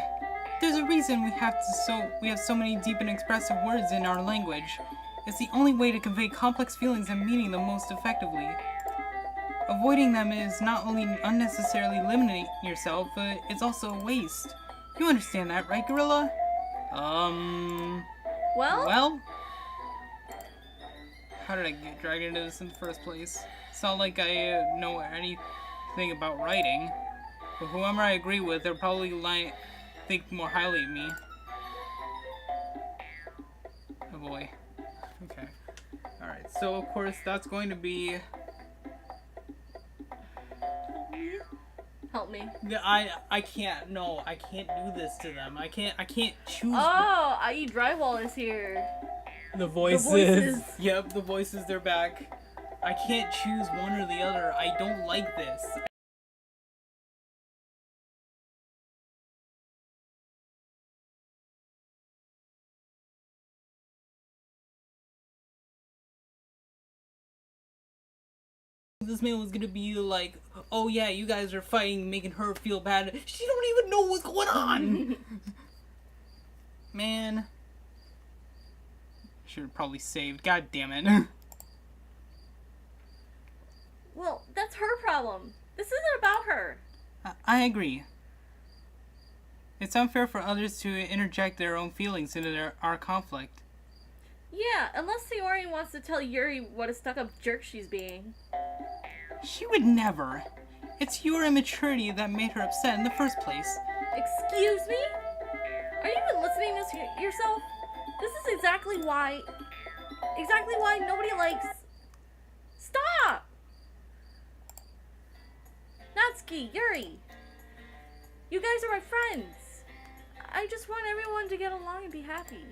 There's a reason we have so many deep and expressive words in our language. It's the only way to convey complex feelings and meaning the most effectively. Avoiding them is not only unnecessarily limiting yourself, but it's also a waste. You understand that, right, Gorilla? Well? How did I get dragged into this in the first place? It's not like I know anything about writing. But whoever I agree with, they'll probably think more highly of me. Oh boy. Okay. Alright, so of course that's going to be... Help me. I can't, no, I can't do this to them. I can't choose. Oh, IE Drywall is here. The voices. The voices. Yep, the voices, they're back. I can't choose one or the other. I don't like this. This man was gonna be like, oh yeah, you guys are fighting, making her feel bad. She don't even know what's going on! Man. Should have probably saved. God damn it. Well, that's her problem. This isn't about her. I agree. It's unfair for others to interject their own feelings into our conflict. Yeah, unless Sayori wants to tell Yuri what a stuck-up jerk she's being. She would never. It's your immaturity that made her upset in the first place. Excuse me? Are you even listening to yourself? This is exactly why nobody likes... Stop! Natsuki, Yuri. You guys are my friends. I just want everyone to get along and be happy.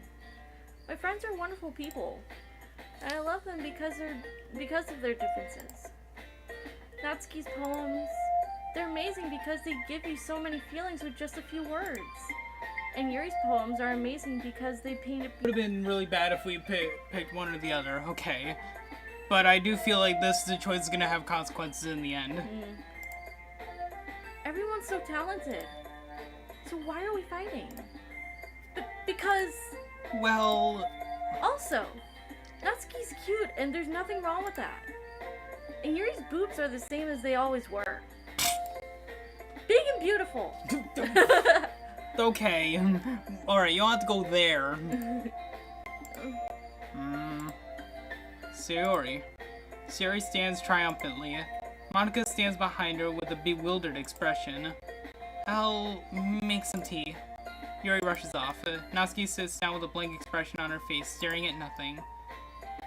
My friends are wonderful people. And I love them because of their differences. Natsuki's poems, they're amazing because they give you so many feelings with just a few words. And Yuri's poems are amazing because they paint a... Would have been really bad if we picked one or the other, okay. But I do feel like the choice is gonna have consequences in the end. Everyone's so talented. So why are we fighting? Because... Well... Also, Natsuki's cute and there's nothing wrong with that. And Yuri's boobs are the same as they always were. Big and beautiful. Okay. Alright, you don't have to go there. Sayori. Sayori stands triumphantly. Monica stands behind her with a bewildered expression. I'll make some tea. Yuri rushes off. Natsuki sits down with a blank expression on her face, staring at nothing.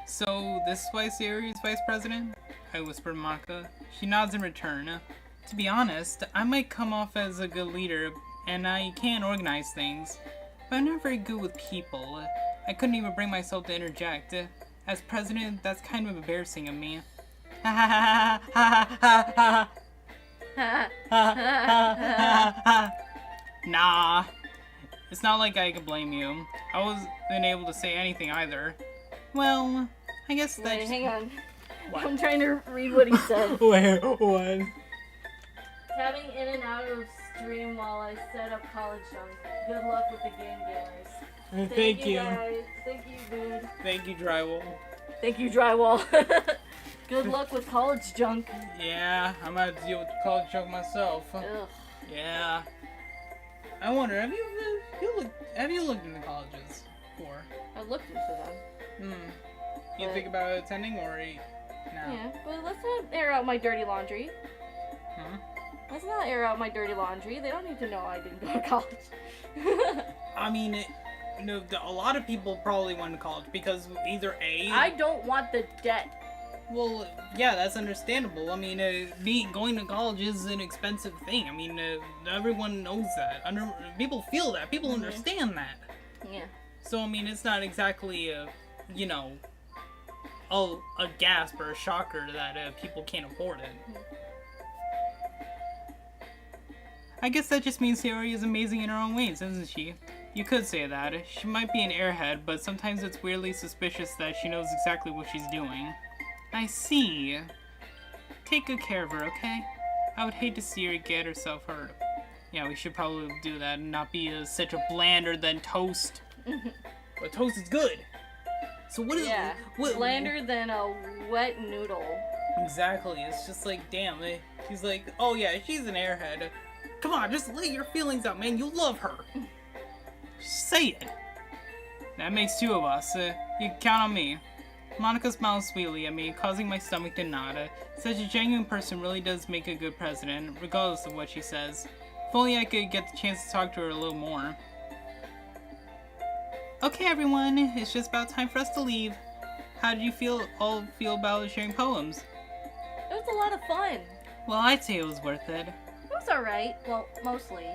So, this is why Sayori is vice president? I whispered to Monica. She nods in return. To be honest, I might come off as a good leader, and I can organize things, but I'm not very good with people. I couldn't even bring myself to interject. As president, that's kind of embarrassing of me. Ha ha ha ha ha ha ha ha ha. Nah. It's not like I can blame you. I wasn't able to say anything either. Well, I guess that... Wait, hang on. What? I'm trying to read what he said. Where? What? Tabbing in and out of stream while I set up college junk. Good luck with the game, gamers. Thank you. Guys. Thank you, dude. Thank you, Drywall. Thank you, drywall. Good luck with college junk. Yeah, I'm gonna have to deal with college junk myself. Ugh. Yeah. I wonder, have you looked into colleges before? I looked into them. You But- think about attending or no? Yeah, but let's not air out my dirty laundry. Huh? Let's not air out my dirty laundry. They don't need to know I didn't go to college. I mean, a lot of people probably went to college because either A. I don't want the debt. Well, yeah, that's understandable. I mean, going to college is an expensive thing. I mean, everyone knows that. People feel that. People understand that. Yeah. So, I mean, it's not exactly, a gasp or a shocker that people can't afford it. I guess that just means Sayori is amazing in her own ways, isn't she? You could say that. She might be an airhead, but sometimes it's weirdly suspicious that she knows exactly what she's doing. I see. Take good care of her, okay? I would hate to see her get herself hurt. Yeah, we should probably do that and not be such a blander than toast. But toast is good. So what is what? Blander than a wet noodle. Exactly. It's just like, damn. He's like, oh yeah, she's an airhead. Come on, just lay your feelings out, man. You love her. Just say it. That makes two of us. You can count on me. Monica smiles sweetly at me, causing my stomach to nod. Such a genuine person really does make a good president, regardless of what she says. If only I could get the chance to talk to her a little more. Okay, everyone, it's just about time for us to leave. How did you all feel about sharing poems? It was a lot of fun. Well, I'd say it was worth it. It was alright. Well, mostly.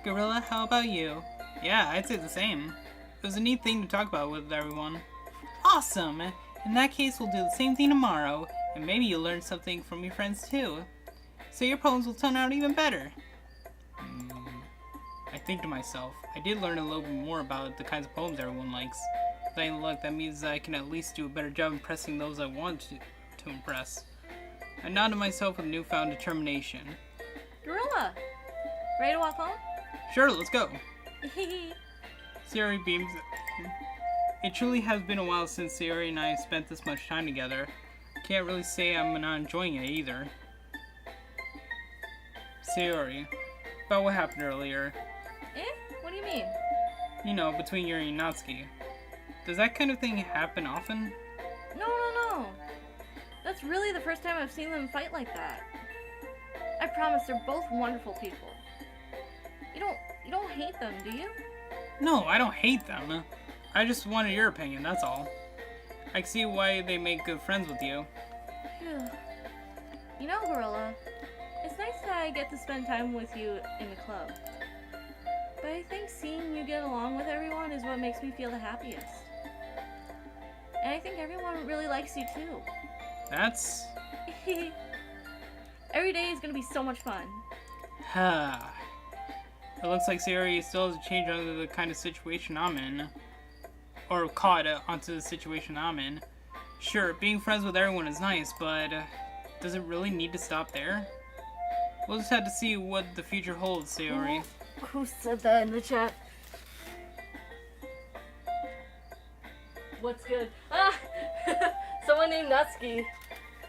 Gorilla, how about you? Yeah, I'd say the same. It was a neat thing to talk about with everyone. Awesome! In that case, we'll do the same thing tomorrow, and maybe you'll learn something from your friends too. So your poems will turn out even better. I think to myself, I did learn a little bit more about the kinds of poems everyone likes. With any luck, that means I can at least do a better job impressing those I want to impress. I nodded to myself with newfound determination. Gorilla! Ready to walk home? Sure, let's go. Sayori beams. It truly has been a while since Sayori and I have spent this much time together. Can't really say I'm not enjoying it either. Sayori, about what happened earlier. Eh? What do you mean? You know, between Yuri and Natsuki. Does that kind of thing happen often? No. That's really the first time I've seen them fight like that. I promise they're both wonderful people. You don't hate them, do you? No, I don't hate them. I just wanted your opinion, that's all. I can see why they make good friends with you. You know, Gorilla, it's nice that I get to spend time with you in the club. But I think seeing you get along with everyone is what makes me feel the happiest. And I think everyone really likes you too. That's... Every day is gonna be so much fun. It looks like Sayori still hasn't changed under the kind of situation I'm in. Or caught onto the situation I'm in. Sure, being friends with everyone is nice, but does it really need to stop there? We'll just have to see what the future holds, Sayori. Who said that in the chat? What's good? Ah! Someone named Natsuki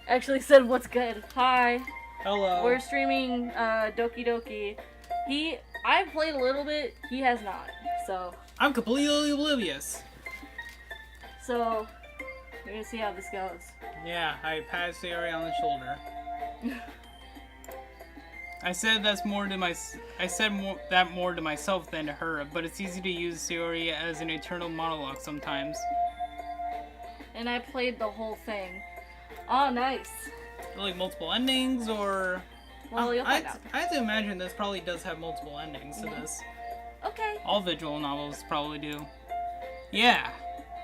actually said what's good. Hi. Hello. We're streaming Doki Doki. I've played a little bit, he has not. So I'm completely oblivious. we're gonna see how this goes. Yeah, I pat Sayori on the shoulder. I said that more to myself than to her, but it's easy to use Sayori as an eternal monologue sometimes. And I played the whole thing. Oh, nice. Like multiple endings, or... Well, you'll find out. I have to imagine this probably does have multiple endings to this. Okay. All visual novels probably do. Yeah,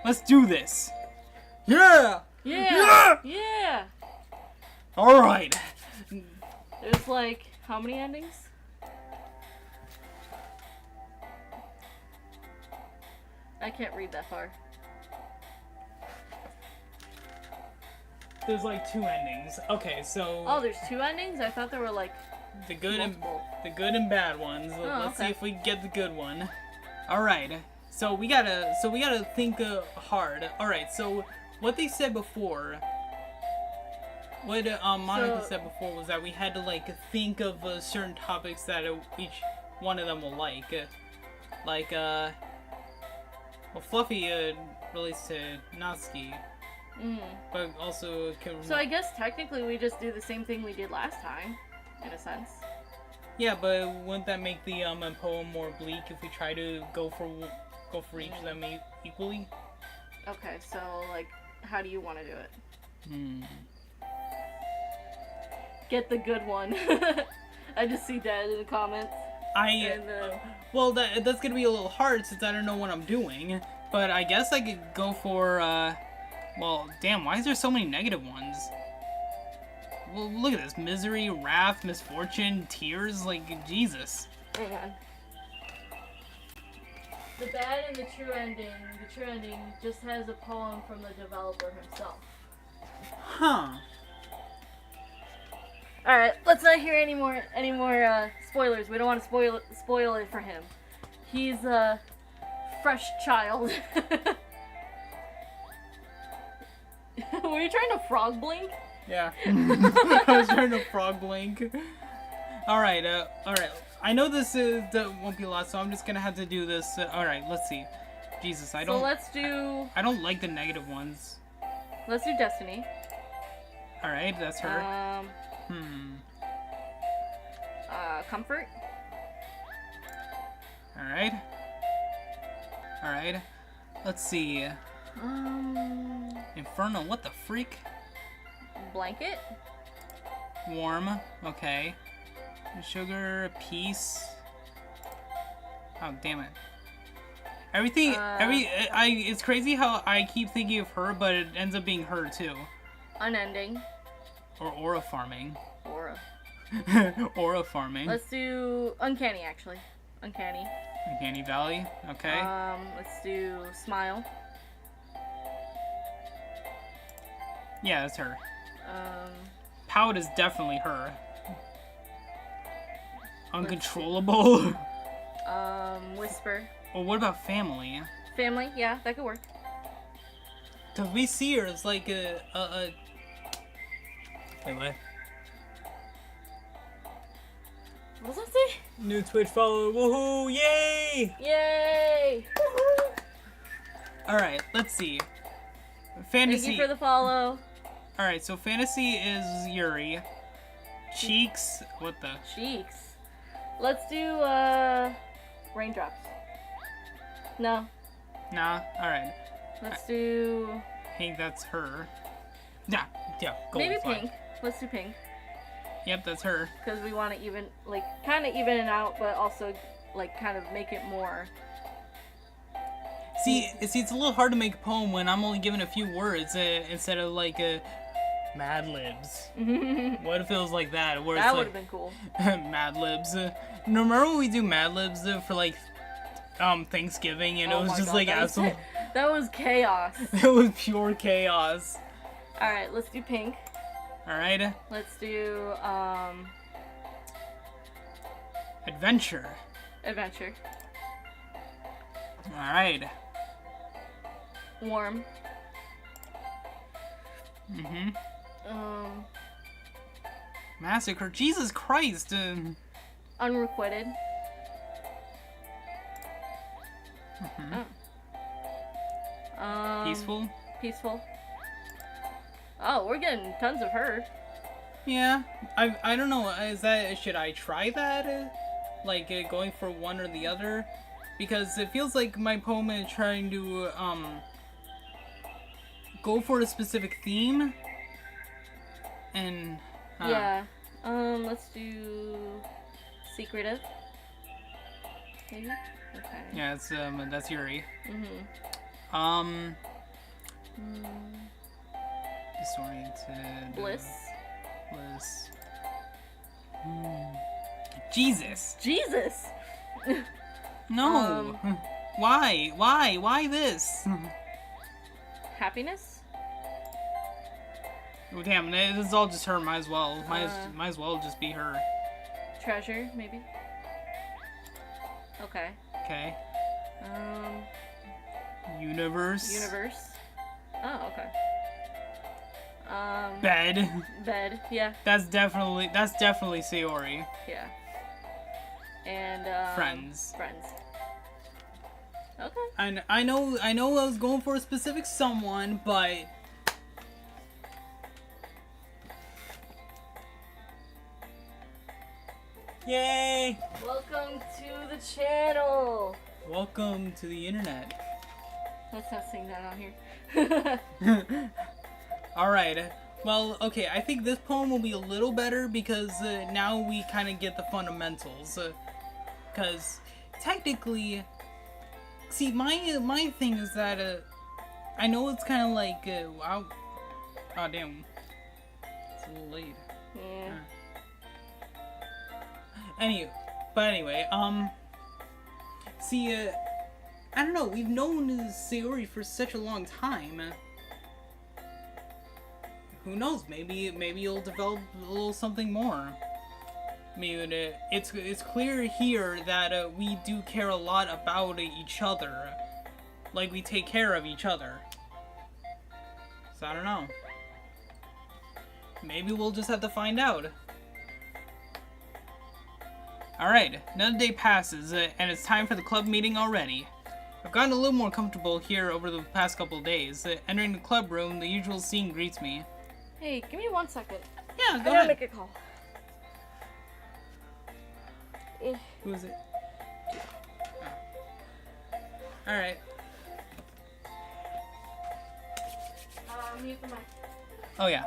let's do this. Yeah! Yeah! Yeah! Alright. There's like, how many endings? I can't read that far. There's like 2 endings. Okay, so... Oh, there's 2 endings? I thought there were like The good Multiple. and the good and bad ones. Let's see okay. if we get the good one. All right. So we gotta think hard. All right. So what they said before. What Monica said before was that we had to like think of certain topics that each one of them will like. Well, Fluffy relates to Natsuki, but also can. So I guess technically we just do the same thing we did last time, in a sense. Yeah, but wouldn't that make the poem more bleak if we try to go for each of them equally? Okay, so like, how do you want to do it? Get the good one. I just see that in the comments. Well, that's gonna be a little hard since I don't know what I'm doing. But I guess I could go for well, damn, why is there so many negative ones? Well, look at this: misery, wrath, misfortune, tears. Like Jesus. Hang on. The bad and the true ending. The true ending just has a poem from the developer himself. Huh. All right, let's not hear any more spoilers. We don't want to spoil it for him. He's a fresh child. Were you trying to frog blink? Yeah. I was trying to frog blink. All right. I know this won't be a lot, so I'm just gonna have to do this. All right. Let's see. Jesus, I don't. So let's do. I don't like the negative ones. Let's do Destiny. All right, that's her. Comfort. All right. Let's see. Inferno. What the freak? Blanket. Warm. Okay. Sugar. Peace. Oh, damn it. Everything. It's crazy how I keep thinking of her, but it ends up being her too. Unending. Or aura farming. Aura. Aura farming. Let's do Uncanny, actually. Uncanny. Uncanny Valley. Okay. Let's do Smile. Yeah, that's her. Pout is definitely her. Uncontrollable. Whisper. Well, what about family? Family, yeah, that could work. Cause we see her as like a. Wait, what? What was that say? New Twitch follower. Woohoo! Yay! Yay! Woohoo! All right, let's see. Fantasy. Thank you for the follow. All right, so fantasy is Yuri. Cheeks. What the? Cheeks. Let's do Raindrops. No. Nah. All right. Let's do. I think that's her. Yeah. Go Maybe fine. Pink. Let's do Pink. Yep, that's her. Because we want to even, like, kind of even it out, but also, like, kind of make it more. See, it's a little hard to make a poem when I'm only given a few words instead of like Mad Libs. What if it was like that? Where That it's would like have been cool. Mad Libs. Remember when we do Mad Libs for like Thanksgiving and it was just like absolute. That was chaos. It was pure chaos. All right, let's do Pink. All right. Let's do Adventure. Adventure. All right. Warm. Massacre. Jesus Christ. Unrequited. Peaceful. Peaceful. Oh, we're getting tons of her. Yeah. I don't know. Should I try that? Like going for one or the other? Because it feels like my poem is trying to go for a specific theme. And yeah. Let's do secretive. Maybe? Okay. Yeah, it's that's Yuri. Disoriented. Bliss. Jesus. Jesus. No. Why this? Happiness. Oh damn! This is all just her. Might as well. Might as well just be her. treasure, maybe. Okay. Okay. Um, Universe. universe. Oh, okay. Bed. Bed. Yeah. That's definitely Sayori. Yeah. And Friends. Friends. Okay. And I know I was going for a specific someone, but yay! Welcome to the channel. Welcome to the internet. Let's not sing that on here. Alright, well, okay, I think this poem will be a little better because now we kind of get the fundamentals. Because technically, see, my thing is that I know it's kind of like, wow, oh damn, it's a little late. Yeah. Anyway, see, I don't know, we've known Sayori for such a long time. Who knows? Maybe you'll develop a little something more. I mean, it's clear here that we do care a lot about each other. Like, we take care of each other. So, I don't know. Maybe we'll just have to find out. Alright, another day passes, and it's time for the club meeting already. I've gotten a little more comfortable here over the past couple of days. Entering the club room, the usual scene greets me. Hey, give me 1 second. Yeah, I go gotta ahead. make a call. Who is it? Oh. Alright. Mute the mic. Oh, yeah.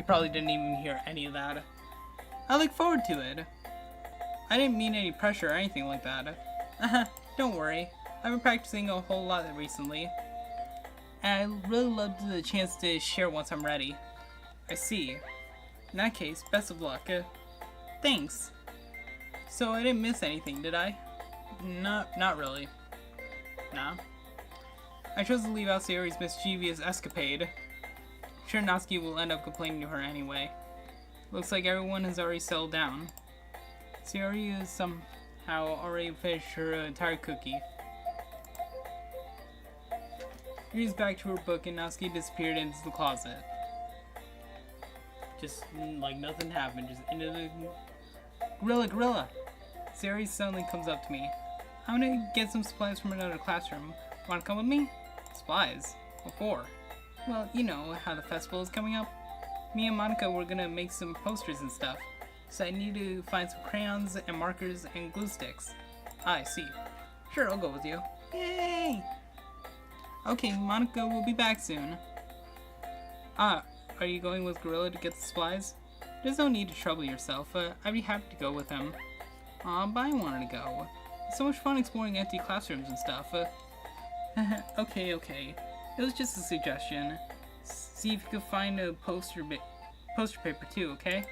You probably didn't even hear any of that. I look forward to it. I didn't mean any pressure or anything like that. Don't worry. I've been practicing a whole lot recently. And I really love the chance to share once I'm ready. I see. In that case, best of luck. Thanks. So I didn't miss anything, did I? Not really. Nah. I chose to leave out Sayori's mischievous escapade. I'm sure Natsuki will end up complaining to her anyway. Looks like everyone has already settled down. Sayori has somehow already finished her entire cookie. Yuri's back to her book and Natsuki disappeared into the closet. Just like nothing happened, just into the... Gorilla! Sayori suddenly comes up to me. I'm gonna get some supplies from another classroom. Wanna come with me? Supplies? What for? Well, you know how the festival is coming up. Me and Monica were gonna make some posters and stuff. So I need to find some crayons and markers and glue sticks. I see. Sure, I'll go with you. Yay! Okay, Monica will be back soon. Are you going with Gorilla to get the supplies? There's no need to trouble yourself. I'd be happy to go with him. But I wanted to go. It's so much fun exploring empty classrooms and stuff. Okay. It was just a suggestion. See if you can find a poster paper too, okay?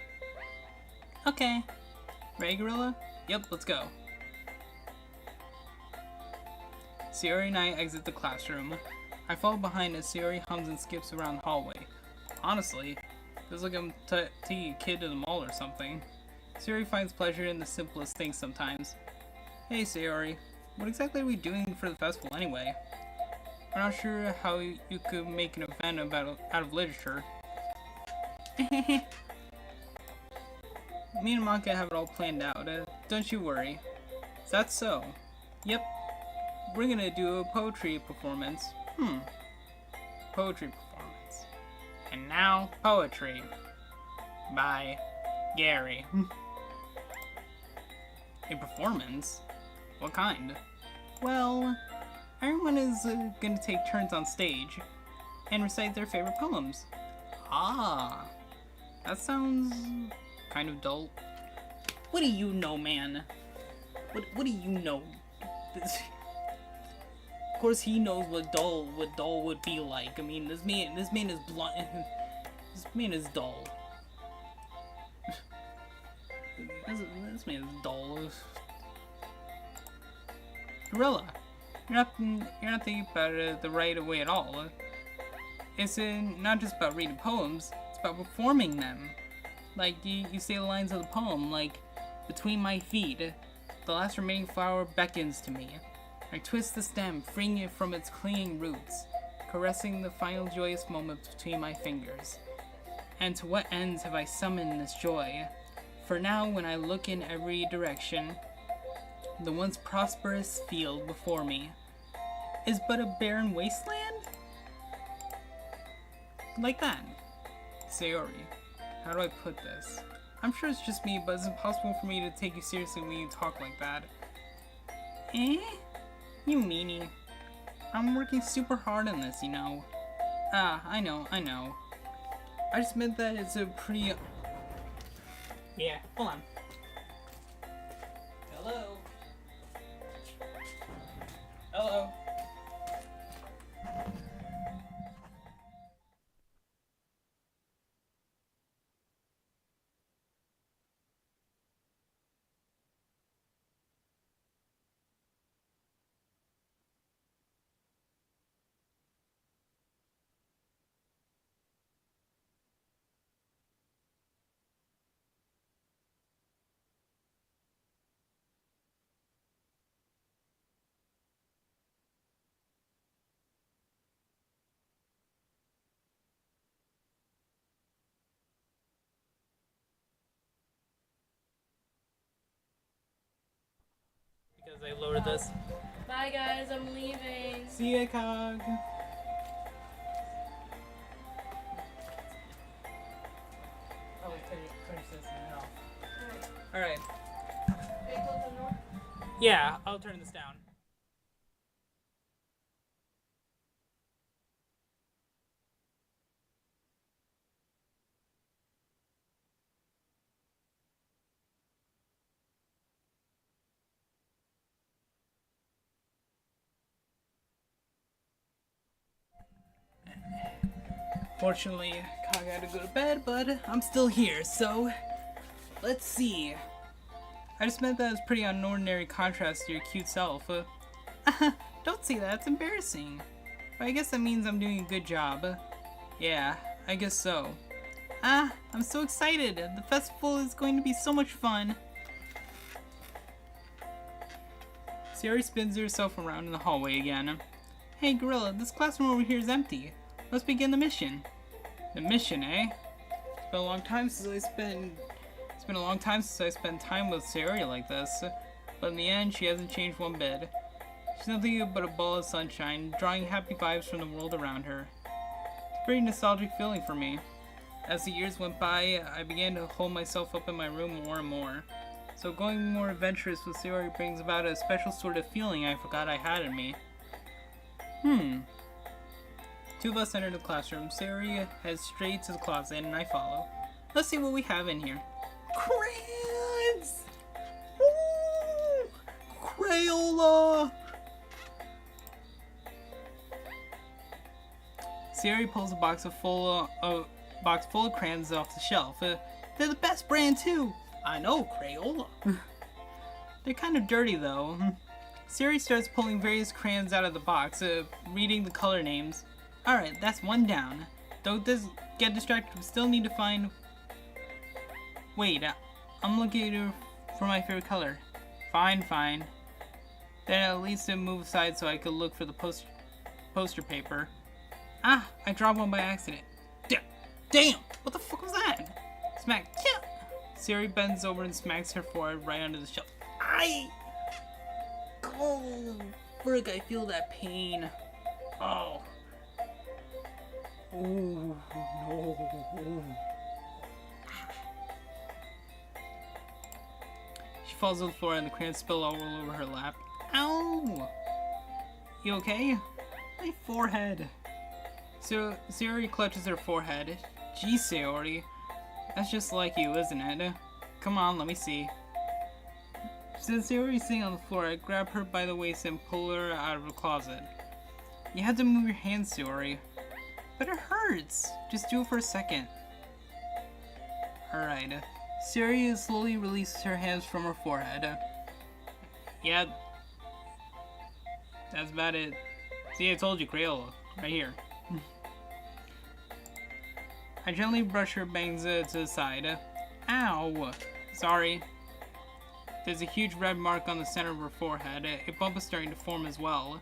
Okay. Ready, Gorilla? Yep, let's go. Sayori and I exit the classroom. I fall behind as Sayori hums and skips around the hallway. Honestly, feels like I'm taking a kid to the mall or something. Sayori finds pleasure in the simplest things sometimes. Hey Sayori, what exactly are we doing for the festival anyway? I'm not sure how you could make an event out of literature. Me and Monica have it all planned out, don't you worry. Is that so? Yep. We're gonna do a poetry performance. Poetry performance. And now, poetry. By Gary. A performance? What kind? Well, everyone is gonna take turns on stage and recite their favorite poems. Ah, that sounds kind of dull. What do you know, man? What do you know? Of course, he knows what dull would be like. I mean, this man is blunt. This man is dull. This man is dull. Gorilla, you're not thinking about it the right way at all. It's not just about reading poems. It's about performing them. Like you say the lines of the poem, like, between my feet, the last remaining flower beckons to me. I twist the stem, freeing it from its clinging roots, caressing the final joyous moment between my fingers. And to what ends have I summoned this joy? For now, when I look in every direction, the once prosperous field before me is but a barren wasteland? Like that. Sayori, how do I put this? I'm sure it's just me, but it's impossible for me to take you seriously when you talk like that. Eh? You meanie. I'm working super hard on this, you know. I know. I just meant that it's a pretty... Yeah, hold on. Hello? Hello? Because I lowered this. Bye guys, I'm leaving. See ya, Cog. Oh, finish this and off. Alright. Yeah, I'll turn this down. Fortunately, Kaga had to go to bed, but I'm still here, so let's see. I just meant that it's pretty unordinary contrast to your cute self. Don't say that, it's embarrassing. But I guess that means I'm doing a good job. Yeah, I guess so. I'm so excited. The festival is going to be so much fun. Sayori spins herself around in the hallway again. Hey, Gorilla, this classroom over here is empty. Let's begin the mission. The mission, eh? It's been a long time since I spent time with Sayori like this. But in the end, she hasn't changed one bit. She's nothing but a ball of sunshine, drawing happy vibes from the world around her. It's a pretty nostalgic feeling for me. As the years went by, I began to hold myself up in my room more and more. So going more adventurous with Sayori brings about a special sort of feeling I forgot I had in me. Two of us enter the classroom. Sayori heads straight to the closet and I follow. Let's see what we have in here. Crayons! Ooh! Crayola! Sayori pulls a box full of crayons off the shelf. They're the best brand too. I know, Crayola. They're kind of dirty though. Sayori starts pulling various crayons out of the box, reading the color names. Alright, that's one down. Don't get distracted, we still need to find... Wait, I'm looking for my favorite color. Fine. Then at least it move aside so I could look for the poster paper. I dropped one by accident. Damn! What the fuck was that? Smack. Yeah! Sayori bends over and smacks her forehead right under the shelf. Oh, frick, I feel that pain. Oh. Oh, no. She falls to the floor and the crayons spill all over her lap. Ow! You okay? My forehead. So, Sayori clutches her forehead. Gee, Sayori. That's just like you, isn't it? Come on, let me see. Since Sayori's sitting on the floor, I grab her by the waist and pull her out of the closet. You have to move your hands, Sayori. But it hurts. Just do it for a second. Alright. Sayori slowly releases her hands from her forehead. Yeah. That's about it. See, I told you, Crayola. Right here. I gently brush her bangs to the side. Ow! Sorry. There's a huge red mark on the center of her forehead. A bump is starting to form as well.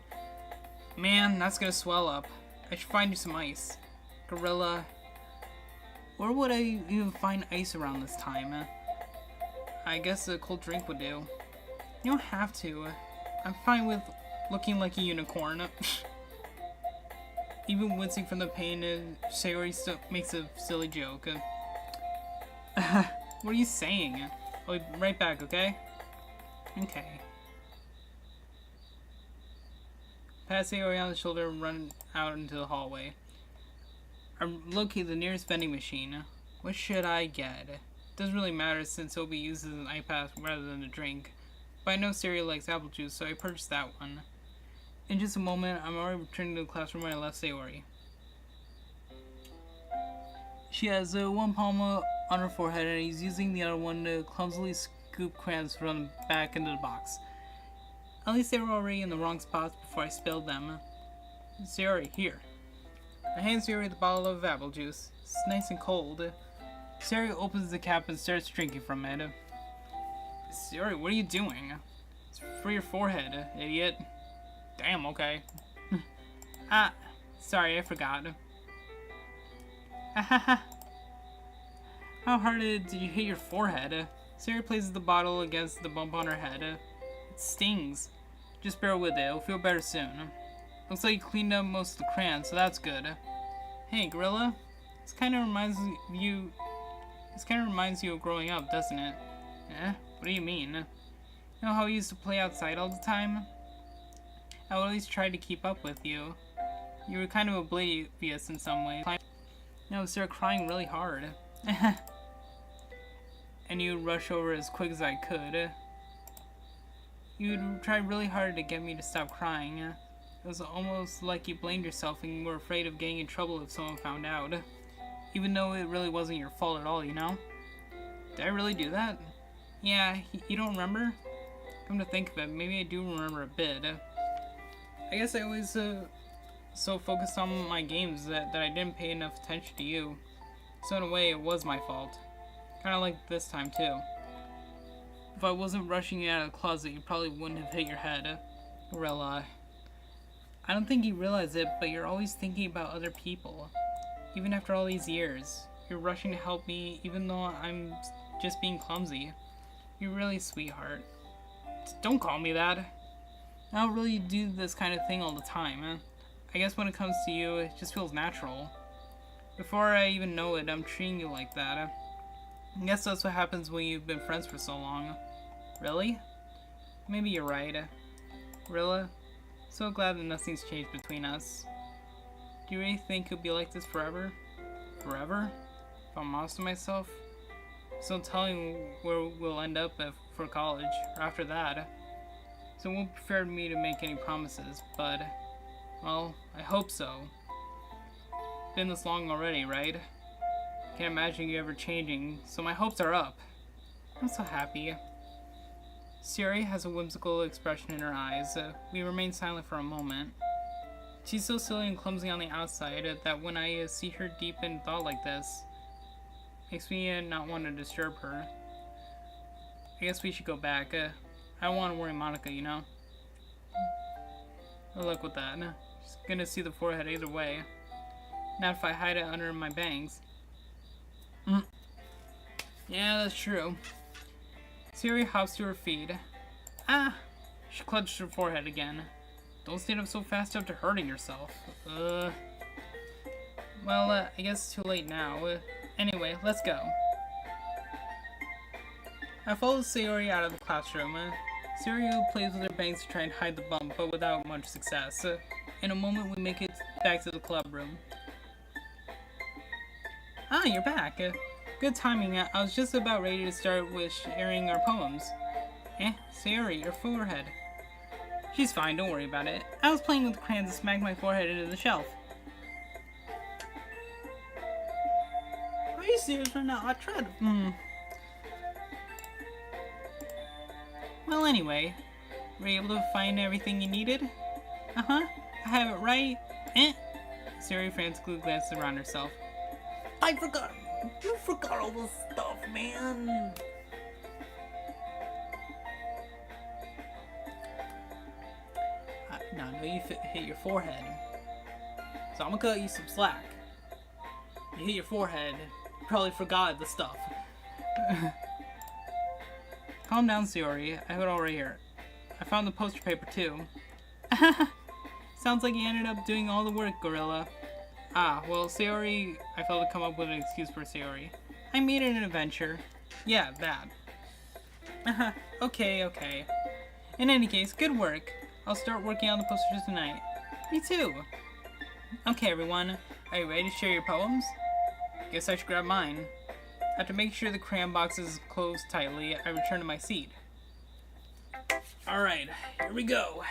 Man, that's gonna swell up. I should find you some ice. Gorilla. Where would I even find ice around this time? I guess a cold drink would do. You don't have to. I'm fine with looking like a unicorn. Even wincing from the pain, Sayori still makes a silly joke. What are you saying? I'll be right back, okay? Okay. Pat Sayori on the shoulder and run out into the hallway. I locate the nearest vending machine. What should I get? Doesn't really matter since it'll be used as an iPad rather than a drink. But I know Sayori likes apple juice, so I purchased that one. In just a moment, I'm already returning to the classroom where I left Sayori. She has one palm on her forehead and he's using the other one to clumsily scoop crayons from the back into the box. At least they were already in the wrong spots before I spilled them. Sayori, here. I hand Sayori the bottle of apple juice. It's nice and cold. Sayori opens the cap and starts drinking from it. Sayori, what are you doing? It's for your forehead, idiot. Damn, okay. Sorry, I forgot. How hard did you hit your forehead? Sayori places the bottle against the bump on her head. It stings. Just bear with it, it'll feel better soon. Looks like you cleaned up most of the crayons, so that's good. Hey, Gorilla. This kind of reminds you of growing up, doesn't it? Eh? What do you mean? You know how we used to play outside all the time? I always tried to keep up with you. You were kind of oblivious in some ways. I would start crying really hard. And you'd rush over as quick as I could. You'd try really hard to get me to stop crying. It was almost like you blamed yourself and were afraid of getting in trouble if someone found out. Even though it really wasn't your fault at all, you know? Did I really do that? Yeah, you don't remember? Come to think of it, maybe I do remember a bit. I guess I always so focused on my games that I didn't pay enough attention to you. So in a way, it was my fault. Kinda like this time too. If I wasn't rushing you out of the closet, you probably wouldn't have hit your head. Gorilla. I don't think you realize it, but you're always thinking about other people. Even after all these years. You're rushing to help me, even though I'm just being clumsy. You're really a sweetheart. Don't call me that. I don't really do this kind of thing all the time. I guess when it comes to you, it just feels natural. Before I even know it, I'm treating you like that. I guess that's what happens when you've been friends for so long. Really? Maybe you're right. Rilla, so glad that nothing's changed between us. Do you really think it'll be like this forever? Forever? If I'm honest with myself? So I'm telling where we'll end up for college, or after that. So it won't be fair to me to make any promises, but, well, I hope so. Been this long already, right? Can't imagine you ever changing, so my hopes are up. I'm so happy. Siri has a whimsical expression in her eyes. We remain silent for a moment. She's so silly and clumsy on the outside that when I see her deep in thought like this, makes me not want to disturb her. I guess we should go back. I don't want to worry Monica, you know? Good luck with that. She's gonna see the forehead either way. Not if I hide it under my bangs. Yeah, that's true. Siri hops to her feet. Ah! She clutched her forehead again. Don't stand up so fast after hurting yourself. Well, I guess it's too late now. Anyway, let's go. I followed Sayori out of the classroom. Sayori plays with her bangs to try and hide the bump, but without much success. In a moment, we make it back to the club room. Ah, you're back. Good timing. I was just about ready to start with sharing our poems. Sayori, your forehead. She's fine, don't worry about it. I was playing with crayons and smacked my forehead into the shelf. Are you serious or not? I tried to... Well, anyway, were you able to find everything you needed? Uh-huh, I have it right. Sayori frantically glanced around herself. I forgot. You forgot all the stuff, man. No, I know you hit your forehead. So I'm gonna cut you some slack. You hit your forehead. You probably forgot the stuff. Calm down, Sayori. I have it all right here. I found the poster paper too. Sounds like you ended up doing all the work, Gorilla. Ah, well, Sayori, I failed to come up with an excuse for Sayori. I made it an adventure. Yeah, that. Okay. In any case, good work. I'll start working on the posters tonight. Me too. Okay, everyone. Are you ready to share your poems? Guess I should grab mine. After making sure the crayon box is closed tightly, I return to my seat. Alright, here we go.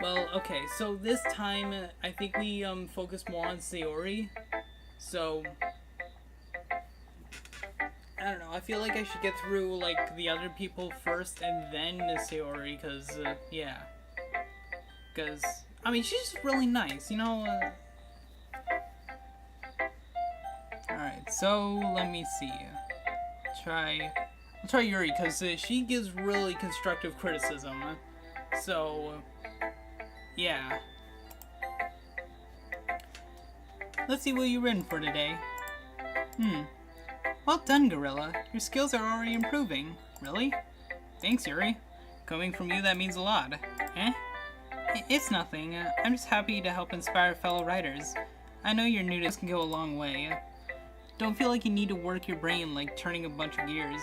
Well, okay, so this time I think we focus more on Sayori. So I don't know, I feel like I should get through like the other people first and then Sayori, cause yeah. Cause I mean she's just really nice, you know. Alright, so let me see. I'll try Yuri, cause she gives really constructive criticism. So yeah. Let's see what you've written for today. Well done, Gorilla. Your skills are already improving. Really? Thanks, Yuri. Coming from you, that means a lot. It's nothing. I'm just happy to help inspire fellow writers. I know your newness can go a long way. Don't feel like you need to work your brain like turning a bunch of gears.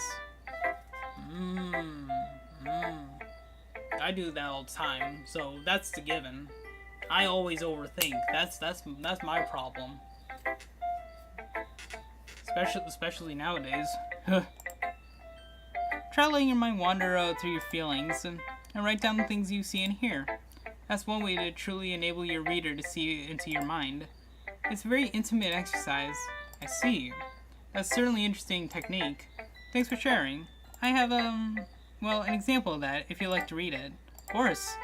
I do that all the time, so that's the given. I always overthink. That's my problem. Especially nowadays. Try letting your mind wander through your feelings and write down the things you see and hear. That's one way to truly enable your reader to see into your mind. It's a very intimate exercise. I see. That's certainly an interesting technique. Thanks for sharing. I have, well, an example of that if you'd like to read it. Of course.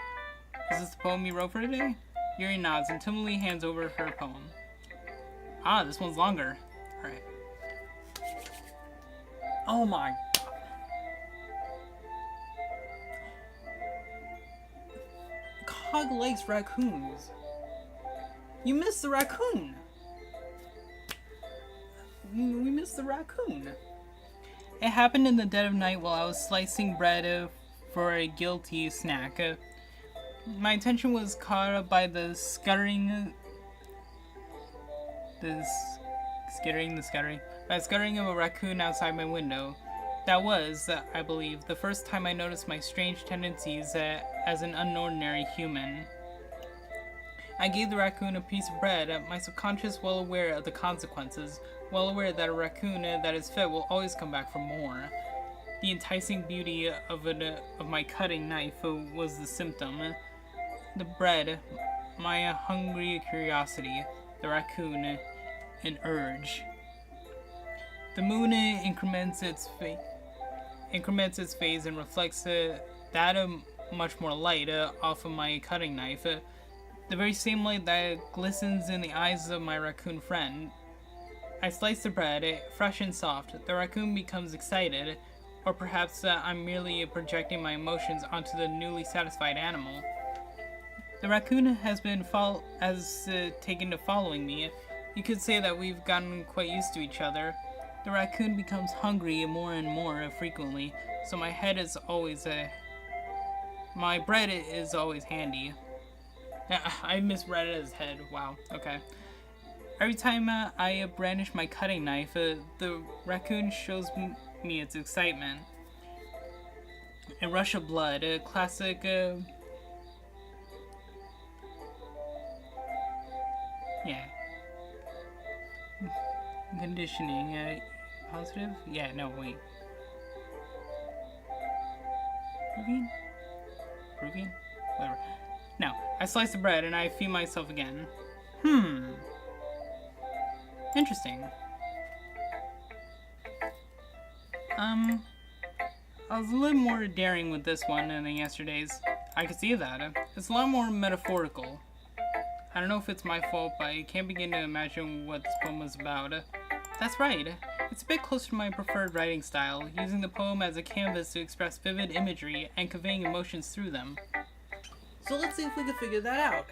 Is this the poem you wrote for today? Yuri nods and timidly hands over her poem. Ah, this one's longer. Alright. Oh my god. Cog likes raccoons. You missed the raccoon. We missed the raccoon. It happened in the dead of night while I was slicing bread for a guilty snack. My attention was caught by the scuttering of a raccoon outside my window. That was, I believe, the first time I noticed my strange tendencies as an unordinary human. I gave the raccoon a piece of bread, my subconscious well aware of the consequences, well aware that a raccoon that is fed will always come back for more. The enticing beauty of my cutting knife was the symptom. The bread, my hungry curiosity, the raccoon, an urge. The moon increments its phase and reflects that of much more light off of my cutting knife. The very same light that glistens in the eyes of my raccoon friend. I slice the bread, fresh and soft. The raccoon becomes excited, or perhaps I'm merely projecting my emotions onto the newly satisfied animal. The raccoon has taken to following me. You could say that we've gotten quite used to each other. The raccoon becomes hungry more and more frequently, so my bread is always handy. I misread it as head. Wow. Okay. Every time I brandish my cutting knife, the raccoon shows me its excitement. A rush of blood, a classic. Yeah. Conditioning. Positive? Yeah. No. Wait. Proving? Whatever. Now, I slice the bread and I feed myself again. Interesting. I was a little more daring with this one than yesterday's. I could see that. It's a lot more metaphorical. I don't know if it's my fault, but I can't begin to imagine what this poem was about. That's right. It's a bit closer to my preferred writing style, using the poem as a canvas to express vivid imagery and conveying emotions through them. So let's see if we can figure that out.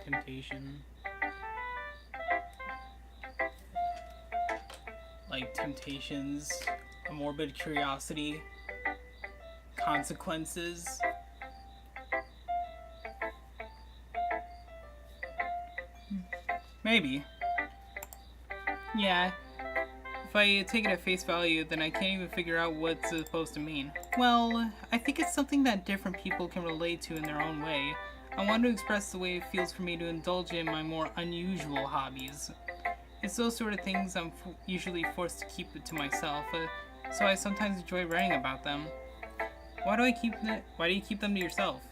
Temptation. Like temptations, a morbid curiosity, consequences. Maybe. Yeah. If I take it at face value, then I can't even figure out what it's supposed to mean. Well, I think it's something that different people can relate to in their own way. I want to express the way it feels for me to indulge in my more unusual hobbies. It's those sort of things I'm usually forced to keep to myself, so I sometimes enjoy writing about them. Why do you keep them to yourself?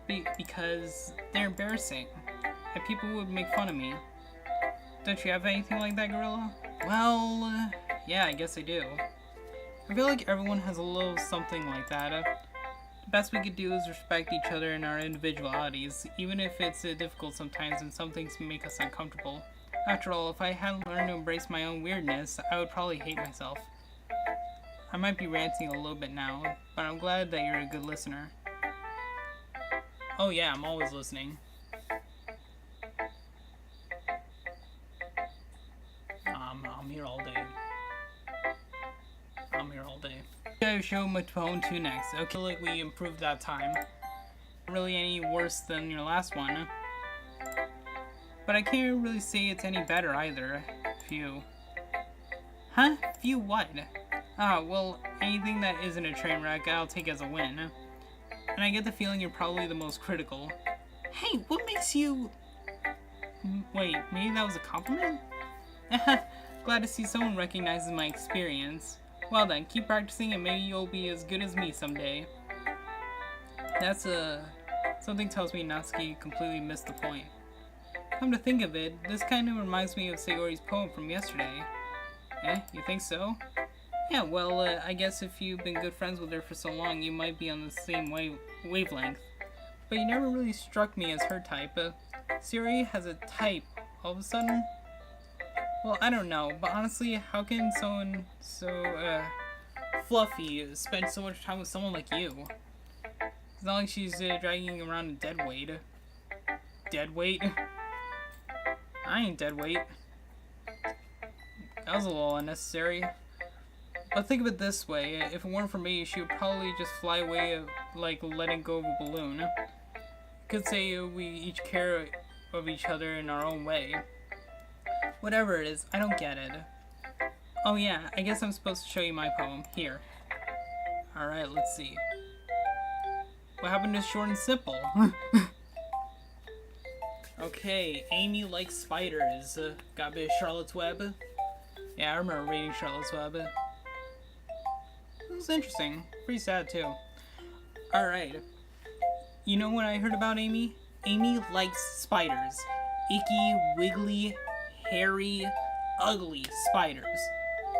Because they're embarrassing, and people would make fun of me. Don't you have anything like that, Gorilla? Well, yeah, I guess I do. I feel like everyone has a little something like that. The best we could do is respect each other and our individualities, even if it's difficult sometimes and some things make us uncomfortable. After all, if I hadn't learned to embrace my own weirdness, I would probably hate myself. I might be ranting a little bit now, but I'm glad that you're a good listener. Oh yeah, I'm always listening. I'm here all day. I show my phone to next. Okay, like we improved that time. Not really any worse than your last one. But I can't really say it's any better either. Phew. Huh? Phew what? Well, anything that isn't a train wreck, I'll take as a win. And I get the feeling you're probably the most critical. Hey, what makes you... Wait, maybe that was a compliment? Glad to see someone recognizes my experience. Well then, keep practicing and maybe you'll be as good as me someday. That's something tells me Natsuki completely missed the point. Come to think of it, this kind of reminds me of Sayori's poem from yesterday. You think so? Yeah, well, I guess if you've been good friends with her for so long, you might be on the same wavelength. But you never really struck me as her type. Sayori has a type all of a sudden? Well, I don't know, but honestly, how can someone so, fluffy spend so much time with someone like you? It's not like she's dragging around a dead weight. Dead weight? I ain't dead weight. That was a little unnecessary. But think of it this way, if it weren't for me, she would probably just fly away like letting go of a balloon. You could say we each care of each other in our own way. Whatever it is, I don't get it. Oh yeah, I guess I'm supposed to show you my poem. Here. Alright, let's see. What happened to short and simple? Okay, Amy likes spiders. Got a bit of Charlotte's Web. Yeah, I remember reading Charlotte's Web. It was interesting. Pretty sad too. Alright. You know what I heard about Amy? Amy likes spiders. Icky, wiggly, hairy, ugly spiders.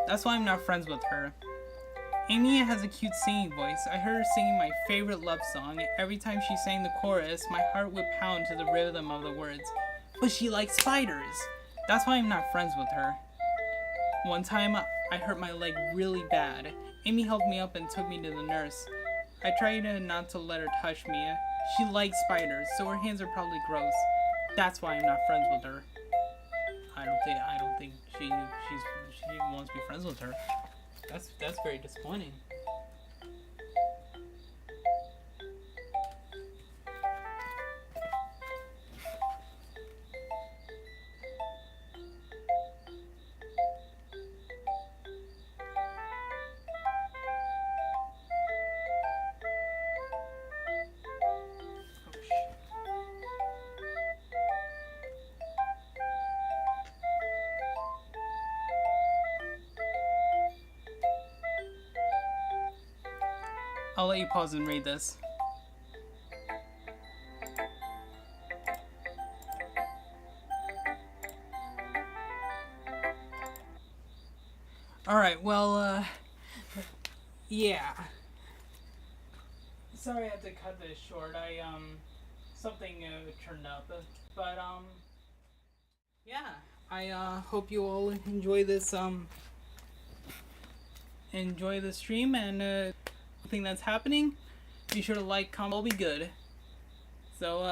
That's why I'm not friends with her. Amy has a cute singing voice. I heard her singing my favorite love song. Every time she sang the chorus, my heart would pound to the rhythm of the words. But she likes spiders. That's why I'm not friends with her. One time, I hurt my leg really bad. Amy helped me up and took me to the nurse. I tried not to let her touch me. She likes spiders, so her hands are probably gross. That's why I'm not friends with her. I don't think she wants to be friends with her. That's very disappointing. I'll let you pause and read this. Alright, well, yeah. Sorry I had to cut this short. Something turned up. But, yeah. I hope you all enjoy this stream and, thing that's happening. Be sure to like, comment, all be good. So,